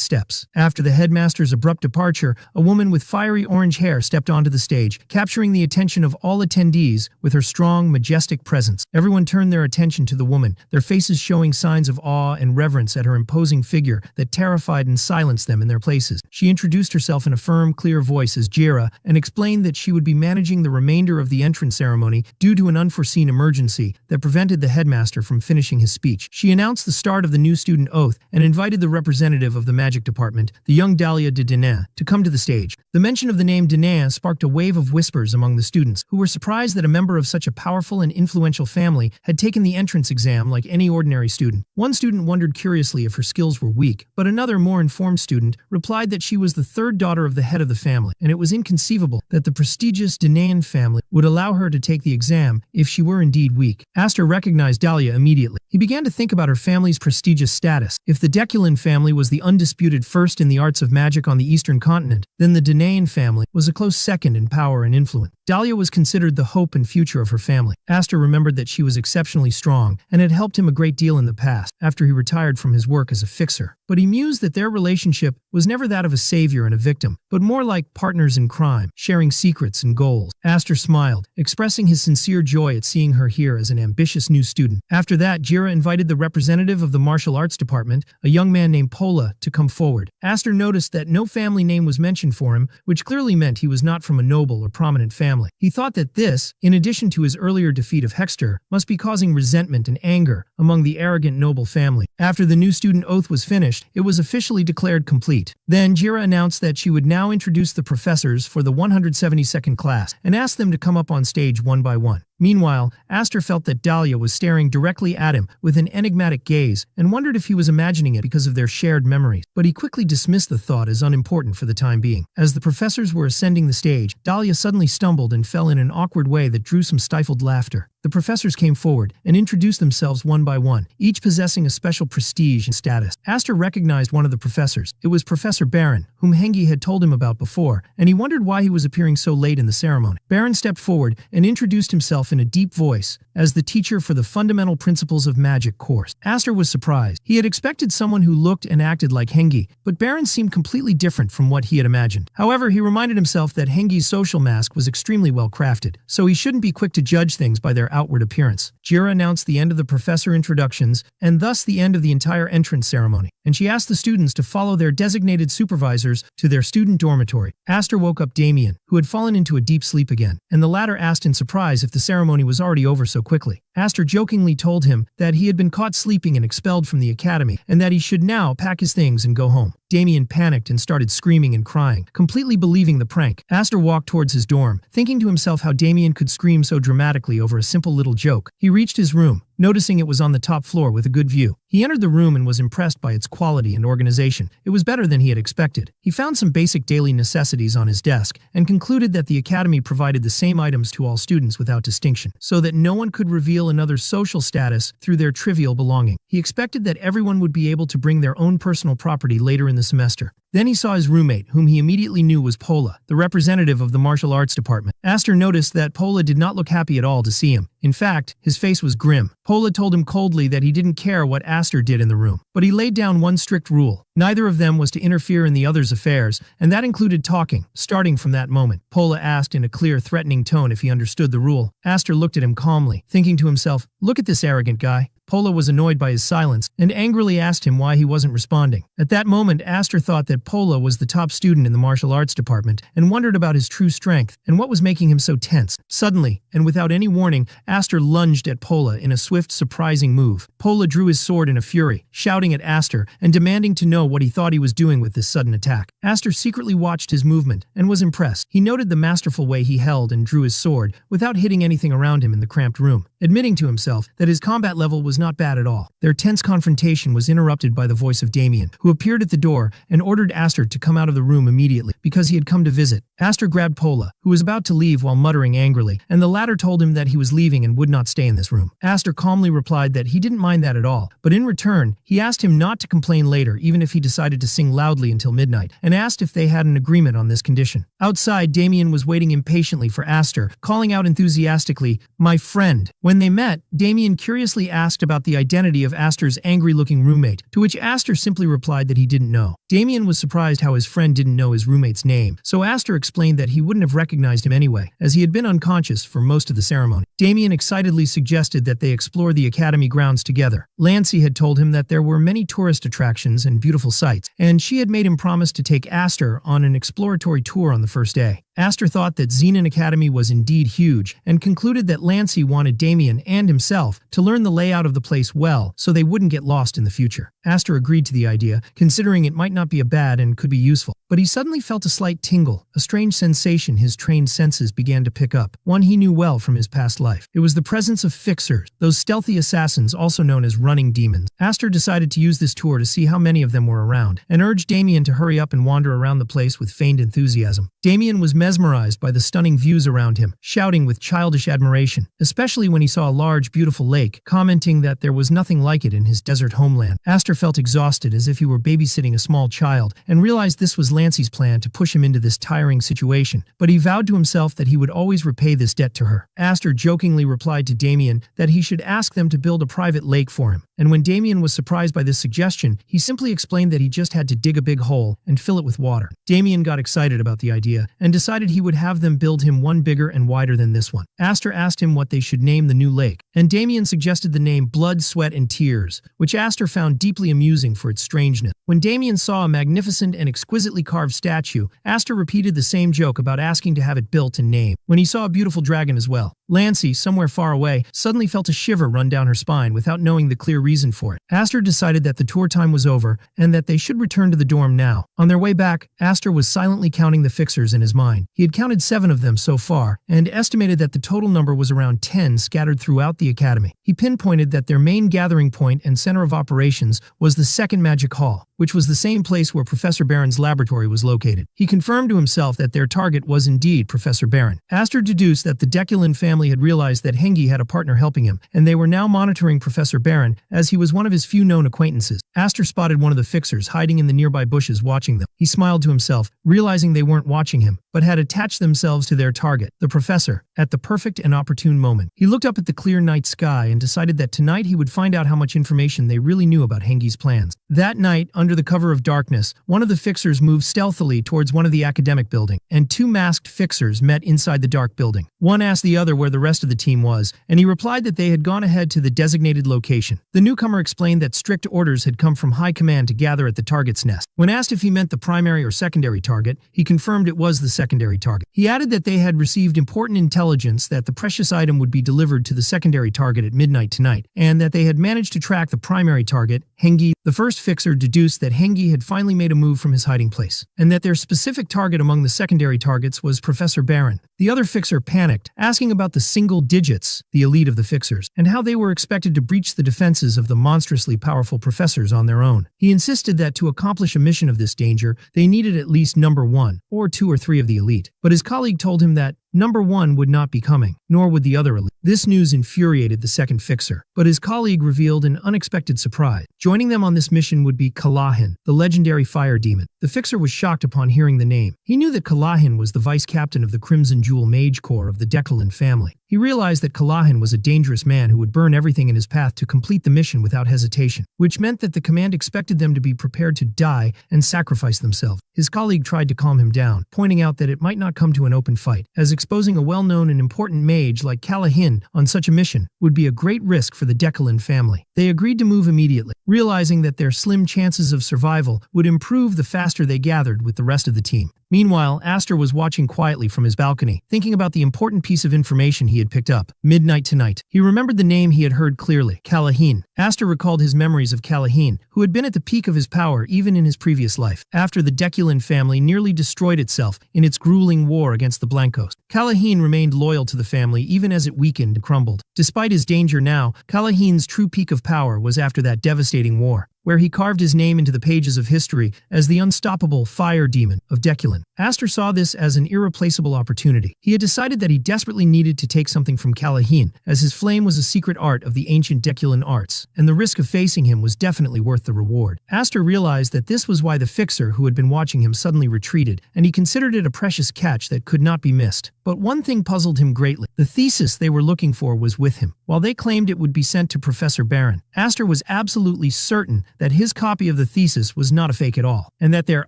steps. After the headmaster's abrupt departure, a woman with fiery orange hair stepped onto the stage, capturing the attention of all attendees with her strong, majestic presence. Everyone turned their attention to the woman, their faces showing signs of awe and reverence at her imposing figure that terrified and silenced them in their places. She introduced herself in a firm, clear voice as Jira and explained that she would be managing the remainder of the entrance ceremony due to an unforeseen emergency that prevented the headmaster from finishing his speech. She announced the start of the new student oath and invited the representative of the magic department, the young Dahlia de Danae, to come to the stage. The mention of the name Danae sparked a wave of whispers among the students, who were surprised that a member of such a powerful and influential family had taken the entrance exam like any ordinary student. One student wondered curiously if her skills were weak, but another, more informed student replied that she was the third daughter of the head of the family, and it was inconceivable that the prestigious Danaean family would allow her to take the exam if she were indeed weak. Aster recognized Dahlia immediately. He began to think about her family's prestigious status. If the Deculan family was the undisputed first in the arts of magic on the eastern continent, then the Danaean family was a close second in power and influence. Dahlia was considered the hope and future of her family. Aster remembered that she was exceptionally strong and had helped him a great deal in the past after he retired from his work as a fixer. But he mused that their relationship was never that of a savior and a victim, but more like partners in crime, sharing secrets and goals. Aster smiled, expressing his sincere joy at seeing her here as an ambitious new student. After that, Jira invited the representative of the martial arts department, a young man named Pola, to come forward. Aster noticed that no family name was mentioned for him, which clearly meant he was not from a noble or prominent family. He thought that this, in addition to his earlier defeat of Hexter, must be causing resentment and anger among the arrogant noble family. After the new student oath was finished, it was officially declared complete. Then Jira announced that she would now introduce the professors for the 172nd class and asked them to come up on stage one by one. Meanwhile, Aster felt that Dahlia was staring directly at him with an enigmatic gaze and wondered if he was imagining it because of their shared memories. But he quickly dismissed the thought as unimportant for the time being. As the professors were ascending the stage, Dahlia suddenly stumbled and fell in an awkward way that drew some stifled laughter. The professors came forward and introduced themselves one by one, each possessing a special prestige and status. Aster recognized one of the professors. It was Professor Baron, whom Hengi had told him about before, and he wondered why he was appearing so late in the ceremony. Baron stepped forward and introduced himself in a deep voice as the teacher for the Fundamental Principles of Magic course. Aster was surprised. He had expected someone who looked and acted like Hengi, but Baron seemed completely different from what he had imagined. However, he reminded himself that Hengi's social mask was extremely well crafted, so he shouldn't be quick to judge things by their their outward appearance. Jira announced the end of the professor introductions, and thus the end of the entire entrance ceremony, and she asked the students to follow their designated supervisors to their student dormitory. Aster woke up Damien, who had fallen into a deep sleep again, and the latter asked in surprise if the ceremony was already over so quickly. Aster jokingly told him that he had been caught sleeping and expelled from the academy, and that he should now pack his things and go home. Damien panicked and started screaming and crying, completely believing the prank. Aster walked towards his dorm, thinking to himself how Damien could scream so dramatically over a simple little joke. He reached his room, noticing it was on the top floor with a good view. He entered the room and was impressed by its quality and organization. It was better than he had expected. He found some basic daily necessities on his desk and concluded that the academy provided the same items to all students without distinction, so that no one could reveal another's social status through their trivial belonging. He expected that everyone would be able to bring their own personal property later in the semester. Then he saw his roommate, whom he immediately knew was Pola, the representative of the martial arts department. Aster noticed that Pola did not look happy at all to see him. In fact, his face was grim. Pola told him coldly that he didn't care what Aster did in the room, but he laid down one strict rule. Neither of them was to interfere in the other's affairs, and that included talking. Starting from that moment, Pola asked in a clear, threatening tone if he understood the rule. Aster looked at him calmly, thinking to himself, "Look at this arrogant guy." Pola was annoyed by his silence and angrily asked him why he wasn't responding. At that moment, Aster thought that Pola was the top student in the martial arts department and wondered about his true strength and what was making him so tense. Suddenly, and without any warning, Aster lunged at Pola in a swift, surprising move. Pola drew his sword in a fury, shouting at Aster and demanding to know what he thought he was doing with this sudden attack. Aster secretly watched his movement and was impressed. He noted the masterful way he held and drew his sword without hitting anything around him in the cramped room, admitting to himself that his combat level was not bad at all. Their tense confrontation was interrupted by the voice of Damien, who appeared at the door and ordered Aster to come out of the room immediately because he had come to visit. Aster grabbed Pola, who was about to leave while muttering angrily, and the latter told him that he was leaving and would not stay in this room. Aster calmly replied that he didn't mind that at all, but in return, he asked him not to complain later even if he decided to sing loudly until midnight, and asked if they had an agreement on this condition. Outside, Damien was waiting impatiently for Aster, calling out enthusiastically, "My friend." When they met, Damien curiously asked about the identity of Aster's angry-looking roommate, to which Aster simply replied that he didn't know. Damien was surprised how his friend didn't know his roommate's name, so Aster explained that he wouldn't have recognized him anyway, as he had been unconscious for most of the ceremony. Damien excitedly suggested that they explore the academy grounds together. Lancy had told him that there were many tourist attractions and beautiful sights, and she had made him promise to take Aster on an exploratory tour on the first day. Aster thought that Zenon Academy was indeed huge, and concluded that Lancy wanted Damien and himself to learn the layout of the place well so they wouldn't get lost in the future. Aster agreed to the idea, considering it might not be a bad and could be useful. But he suddenly felt a slight tingle, a strange sensation his trained senses began to pick up, one he knew well from his past life. It was the presence of fixers, those stealthy assassins also known as running demons. Aster decided to use this tour to see how many of them were around, and urged Damien to hurry up and wander around the place with feigned enthusiasm. Damien was mesmerized by the stunning views around him, shouting with childish admiration, especially when he saw a large, beautiful lake, commenting that there was nothing like it in his desert homeland. Aster felt exhausted as if he were babysitting a small child, and realized this was Lancy's plan to push him into this tiring situation, but he vowed to himself that he would always repay this debt to her. Aster jokingly replied to Damien that he should ask them to build a private lake for him, and when Damien was surprised by this suggestion, he simply explained that he just had to dig a big hole and fill it with water. Damien got excited about the idea and decided he would have them build him one bigger and wider than this one. Aster asked him what they should name the new lake, and Damien suggested the name Blood, Sweat, and Tears, which Aster found deeply amusing for its strangeness. When Damien saw a magnificent and exquisitely carved statue, Aster repeated the same joke about asking to have it built and named. When he saw a beautiful dragon as well, Lancy, somewhere far away, suddenly felt a shiver run down her spine without knowing the clear reason for it. Aster decided that the tour time was over and that they should return to the dorm now. On their way back, Aster was silently counting the fixers in his mind. He had counted 7 of them so far and estimated that the total number was around 10 scattered throughout the academy. He pinpointed that their main gathering point and center of operations was the second magic hall, which was the same place where Professor Baron's laboratory was located. He confirmed to himself that their target was indeed Professor Baron. Aster deduced that the Deculin family had realized that Hengi had a partner helping him, and they were now monitoring Professor Baron as he was one of his few known acquaintances. Aster spotted one of the fixers hiding in the nearby bushes watching them. He smiled to himself, realizing they weren't watching him, but had attached themselves to their target, the professor, at the perfect and opportune moment. He looked up at the clear night sky and decided that tonight he would find out how much information they really knew about Hengi's plans. That night, under the cover of darkness, one of the fixers moved stealthily towards one of the academic building, and 2 masked fixers met inside the dark building. One asked the other where the rest of the team was, and he replied that they had gone ahead to the designated location. The newcomer explained that strict orders had come from high command to gather at the target's nest. When asked if he meant the primary or secondary target, he confirmed it was the secondary target. He added that they had received important intelligence that the precious item would be delivered to the secondary target at midnight tonight, and that they had managed to track the primary target, Hengi. The first fixer deduced that Hengi had finally made a move from his hiding place, and that their specific target among the secondary targets was Professor Baron. The other fixer panicked, asking about the single digits, the elite of the fixers, and how they were expected to breach the defenses of the monstrously powerful professors on their own. He insisted that to accomplish a mission of this danger, they needed at least number 1, or 2 or 3 of the elite. But his colleague told him that number 1 would not be coming, nor would the other elite. This news infuriated the second fixer, but his colleague revealed an unexpected surprise. Joining them on this mission would be Kalahin, the legendary fire demon. The fixer was shocked upon hearing the name. He knew that Kalahin was the vice captain of the Crimson Jewel Mage Corps of the Declan family. He realized that Kalahin was a dangerous man who would burn everything in his path to complete the mission without hesitation, which meant that the command expected them to be prepared to die and sacrifice themselves. His colleague tried to calm him down, pointing out that it might not come to an open fight, as exposing a well-known and important mage like Kalahin on such a mission would be a great risk for the Declan family. They agreed to move immediately, realizing that their slim chances of survival would improve the faster they gathered with the rest of the team. Meanwhile, Aster was watching quietly from his balcony, thinking about the important piece of information he had picked up. Midnight tonight. He remembered the name he had heard clearly, Kalahin. Aster recalled his memories of Kalahin, who had been at the peak of his power even in his previous life, after the Deculan family nearly destroyed itself in its grueling war against the Blancos. Kalahin remained loyal to the family even as it weakened and crumbled. Despite his danger now, Kalahin's true peak of power was after that devastating war, where he carved his name into the pages of history as the unstoppable fire demon of Deculan. Aster saw this as an irreplaceable opportunity. He had decided that he desperately needed to take something from Kalahin, as his flame was a secret art of the ancient Deculan arts, and the risk of facing him was definitely worth the reward. Aster realized that this was why the fixer who had been watching him suddenly retreated, and he considered it a precious catch that could not be missed. But one thing puzzled him greatly. The thesis they were looking for was with him. While they claimed it would be sent to Professor Baron, Aster was absolutely certain that his copy of the thesis was not a fake at all, and that their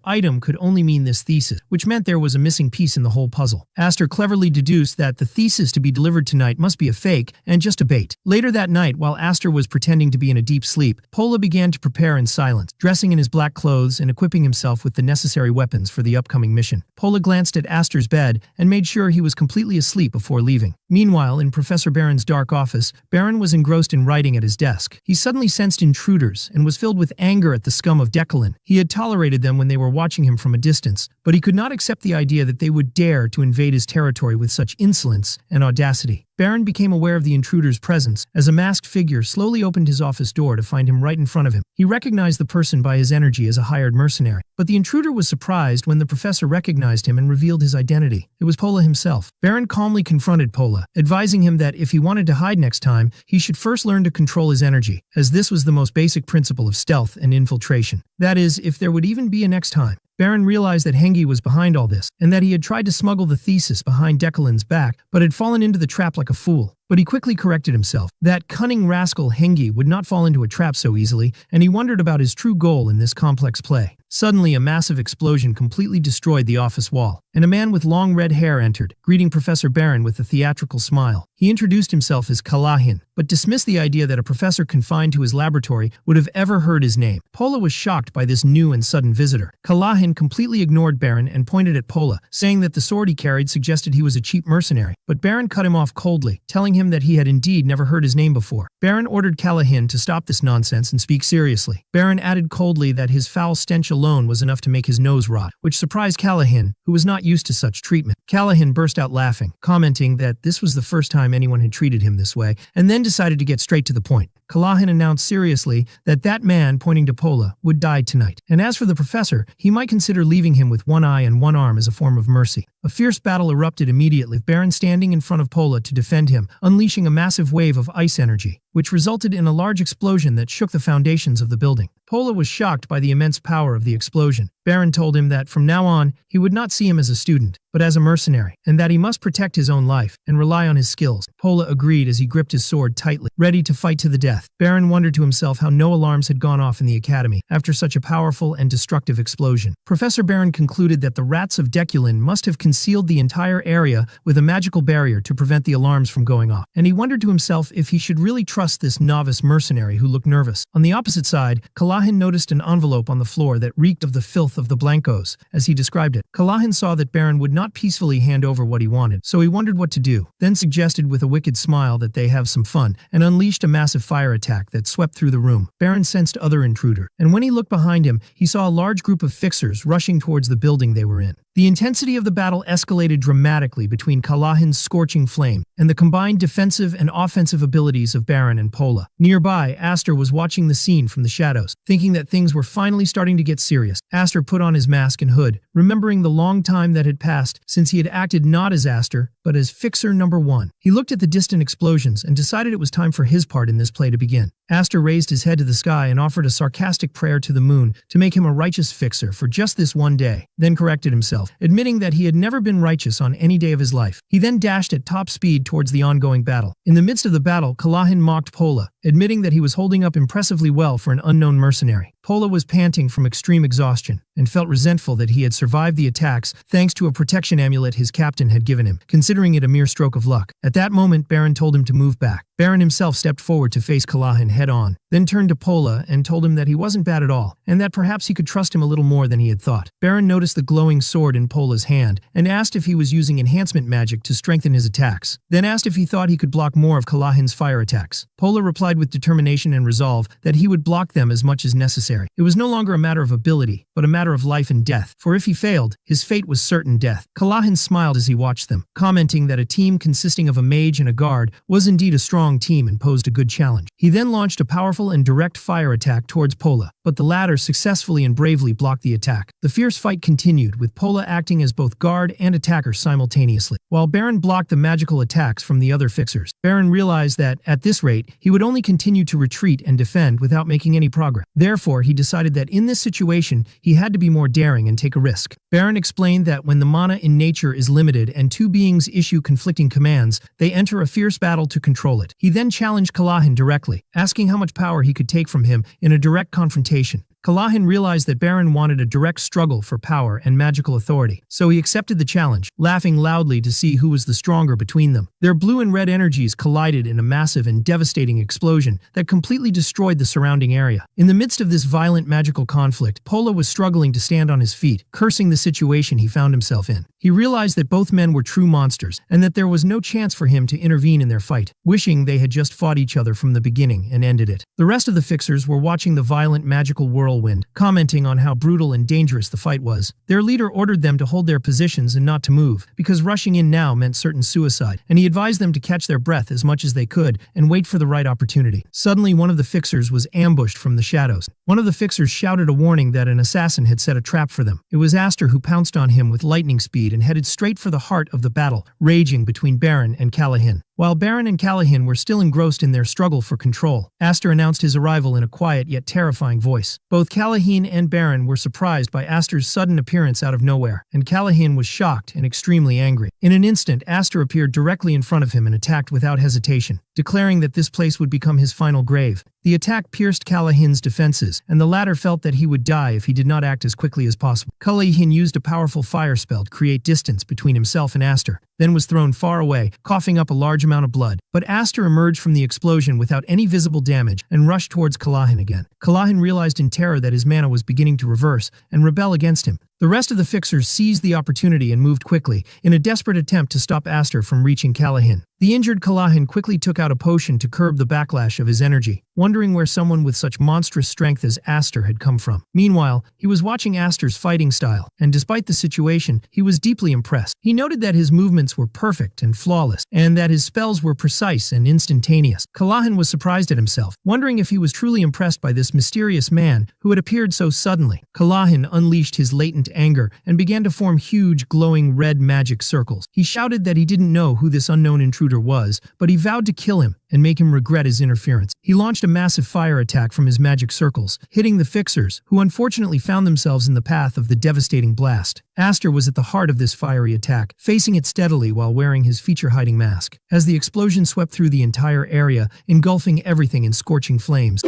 item could only mean this thesis, which meant there was a missing piece in the whole puzzle. Aster cleverly deduced that the thesis to be delivered tonight must be a fake and just a bait. Later that night, while Aster was pretending to be in a deep sleep, Pola began to prepare in silence, dressing in his black clothes and equipping himself with the necessary weapons for the upcoming mission. Pola glanced at Aster's bed and made sure he was completely asleep before leaving. Meanwhile, in Professor Baron's dark office, Baron was engrossed in writing at his desk. He suddenly sensed intruders and was filled with anger at the scum of Deculan. He had tolerated them when they were watching him from a distance, but he could not accept the idea that they would dare to invade his territory with such insolence and audacity. Baron became aware of the intruder's presence as a masked figure slowly opened his office door to find him right in front of him. He recognized the person by his energy as a hired mercenary, but the intruder was surprised when the professor recognized him and revealed his identity. It was Pola himself. Baron calmly confronted Pola, advising him that if he wanted to hide next time, he should first learn to control his energy, as this was the most basic principle of stealth and infiltration. That is, if there would even be a next time. Baron realized that Hengi was behind all this, and that he had tried to smuggle the thesis behind Deculan's back, but had fallen into the trap like a fool. But he quickly corrected himself. That cunning rascal Hengi would not fall into a trap so easily, and he wondered about his true goal in this complex play. Suddenly, a massive explosion completely destroyed the office wall, and a man with long red hair entered, greeting Professor Baron with a theatrical smile. He introduced himself as Kalahin, but dismissed the idea that a professor confined to his laboratory would have ever heard his name. Pola was shocked by this new and sudden visitor. Kalahin completely ignored Baron and pointed at Pola, saying that the sword he carried suggested he was a cheap mercenary. But Baron cut him off coldly, telling him that he had indeed never heard his name before. Baron ordered Kalahin to stop this nonsense and speak seriously. Baron added coldly that his foul stench alone was enough to make his nose rot, which surprised Kalahin, who was not used to such treatment. Kalahin burst out laughing, commenting that this was the first time anyone had treated him this way, and then decided to get straight to the point. Kalahin announced seriously that that man, pointing to Pola, would die tonight. And as for the professor, he might consider leaving him with one eye and one arm as a form of mercy. A fierce battle erupted immediately, with Baron standing in front of Pola to defend him, unleashing a massive wave of ice energy, which resulted in a large explosion that shook the foundations of the building. Pola was shocked by the immense power of the explosion. Baron told him that from now on, he would not see him as a student, but as a mercenary, and that he must protect his own life and rely on his skills. Pola agreed as he gripped his sword tightly, ready to fight to the death. Baron wondered to himself how no alarms had gone off in the academy after such a powerful and destructive explosion. Professor Baron concluded that the rats of Deculin must have concealed the entire area with a magical barrier to prevent the alarms from going off, and he wondered to himself if he should really trust this novice mercenary who looked nervous. On the opposite side, Kalahin noticed an envelope on the floor that reeked of the filth of the Blancos, as he described it. Kalahin saw that Baron would not peacefully hand over what he wanted, so he wondered what to do, then suggested with a wicked smile that they have some fun, and unleashed a massive fire attack that swept through the room. Baron sensed other intruder, and when he looked behind him, he saw a large group of fixers rushing towards the building they were in. The intensity of the battle escalated dramatically between Kalahin's scorching flame and the combined defensive and offensive abilities of Baron and Pola. Nearby, Aster was watching the scene from the shadows, thinking that things were finally starting to get serious. Aster put on his mask and hood, remembering the long time that had passed since he had acted not as Aster, but as Fixer Number 1. He looked at the distant explosions and decided it was time for his part in this play to begin. Aster raised his head to the sky and offered a sarcastic prayer to the moon to make him a righteous fixer for just this one day, then corrected himself, admitting that he had never been righteous on any day of his life. He then dashed at top speed towards the ongoing battle. In the midst of the battle, Kalahin mocked Pola, admitting that he was holding up impressively well for an unknown mercenary. Pola was panting from extreme exhaustion and felt resentful that he had survived the attacks thanks to a protection amulet his captain had given him, considering it a mere stroke of luck. At that moment, Baron told him to move back. Baron himself stepped forward to face Kalahin head-on, then turned to Pola and told him that he wasn't bad at all, and that perhaps he could trust him a little more than he had thought. Baron noticed the glowing sword in Pola's hand and asked if he was using enhancement magic to strengthen his attacks, then asked if he thought he could block more of Kalahin's fire attacks. Pola replied with determination and resolve that he would block them as much as necessary. It was no longer a matter of ability, but a matter of life and death, for if he failed, his fate was certain death. Kalahin smiled as he watched them, commenting that a team consisting of a mage and a guard was indeed a strong team and posed a good challenge. He then launched a powerful and direct fire attack towards Pola, but the latter successfully and bravely blocked the attack. The fierce fight continued, with Pola acting as both guard and attacker simultaneously, while Baron blocked the magical attacks from the other fixers. Baron realized that, at this rate, he would only continue to retreat and defend without making any progress. Therefore, he decided that in this situation, he had to be more daring and take a risk. Baron explained that when the mana in nature is limited and two beings issue conflicting commands, they enter a fierce battle to control it. He then challenged Kalahin directly, asking how much power he could take from him in a direct confrontation. Kalahin realized that Baron wanted a direct struggle for power and magical authority, so he accepted the challenge, laughing loudly to see who was the stronger between them. Their blue and red energies collided in a massive and devastating explosion that completely destroyed the surrounding area. In the midst of this violent magical conflict, Pola was struggling to stand on his feet, cursing the situation he found himself in. He realized that both men were true monsters, and that there was no chance for him to intervene in their fight, wishing they had just fought each other from the beginning and ended it. The rest of the fixers were watching the violent magical whirlwind, commenting on how brutal and dangerous the fight was. Their leader ordered them to hold their positions and not to move, because rushing in now meant certain suicide, and he advised them to catch their breath as much as they could and wait for the right opportunity. Suddenly, one of the fixers was ambushed from the shadows. One of the fixers shouted a warning that an assassin had set a trap for them. It was Aster who pounced on him with lightning speed and headed straight for the heart of the battle, raging between Baron and Kalahin. While Baron and Kalahin were still engrossed in their struggle for control, Aster announced his arrival in a quiet yet terrifying voice. Both Kalahin and Baron were surprised by Aster's sudden appearance out of nowhere, and Kalahin was shocked and extremely angry. In an instant, Aster appeared directly in front of him and attacked without hesitation, declaring that this place would become his final grave. The attack pierced Kalahin's defenses, and the latter felt that he would die if he did not act as quickly as possible. Kalahin used a powerful fire spell to create distance between himself and Aster, then was thrown far away, coughing up a large amount of blood. But Aster emerged from the explosion without any visible damage and rushed towards Kalahin again. Kalahin realized in terror that his mana was beginning to reverse and rebel against him. The rest of the fixers seized the opportunity and moved quickly, in a desperate attempt to stop Aster from reaching Kalahin. The injured Kalahin quickly took out a potion to curb the backlash of his energy, wondering where someone with such monstrous strength as Aster had come from. Meanwhile, he was watching Aster's fighting style, and despite the situation, he was deeply impressed. He noted that his movements were perfect and flawless, and that his spells were precise and instantaneous. Kalahin was surprised at himself, wondering if he was truly impressed by this mysterious man who had appeared so suddenly. Kalahin unleashed his latent anger and began to form huge, glowing red magic circles. He shouted that he didn't know who this unknown intruder was, but he vowed to kill him and make him regret his interference. He launched launched a massive fire attack from his magic circles, hitting the fixers, who unfortunately found themselves in the path of the devastating blast. Aster was at the heart of this fiery attack, facing it steadily while wearing his feature-hiding mask. As the explosion swept through the entire area, engulfing everything in scorching flames,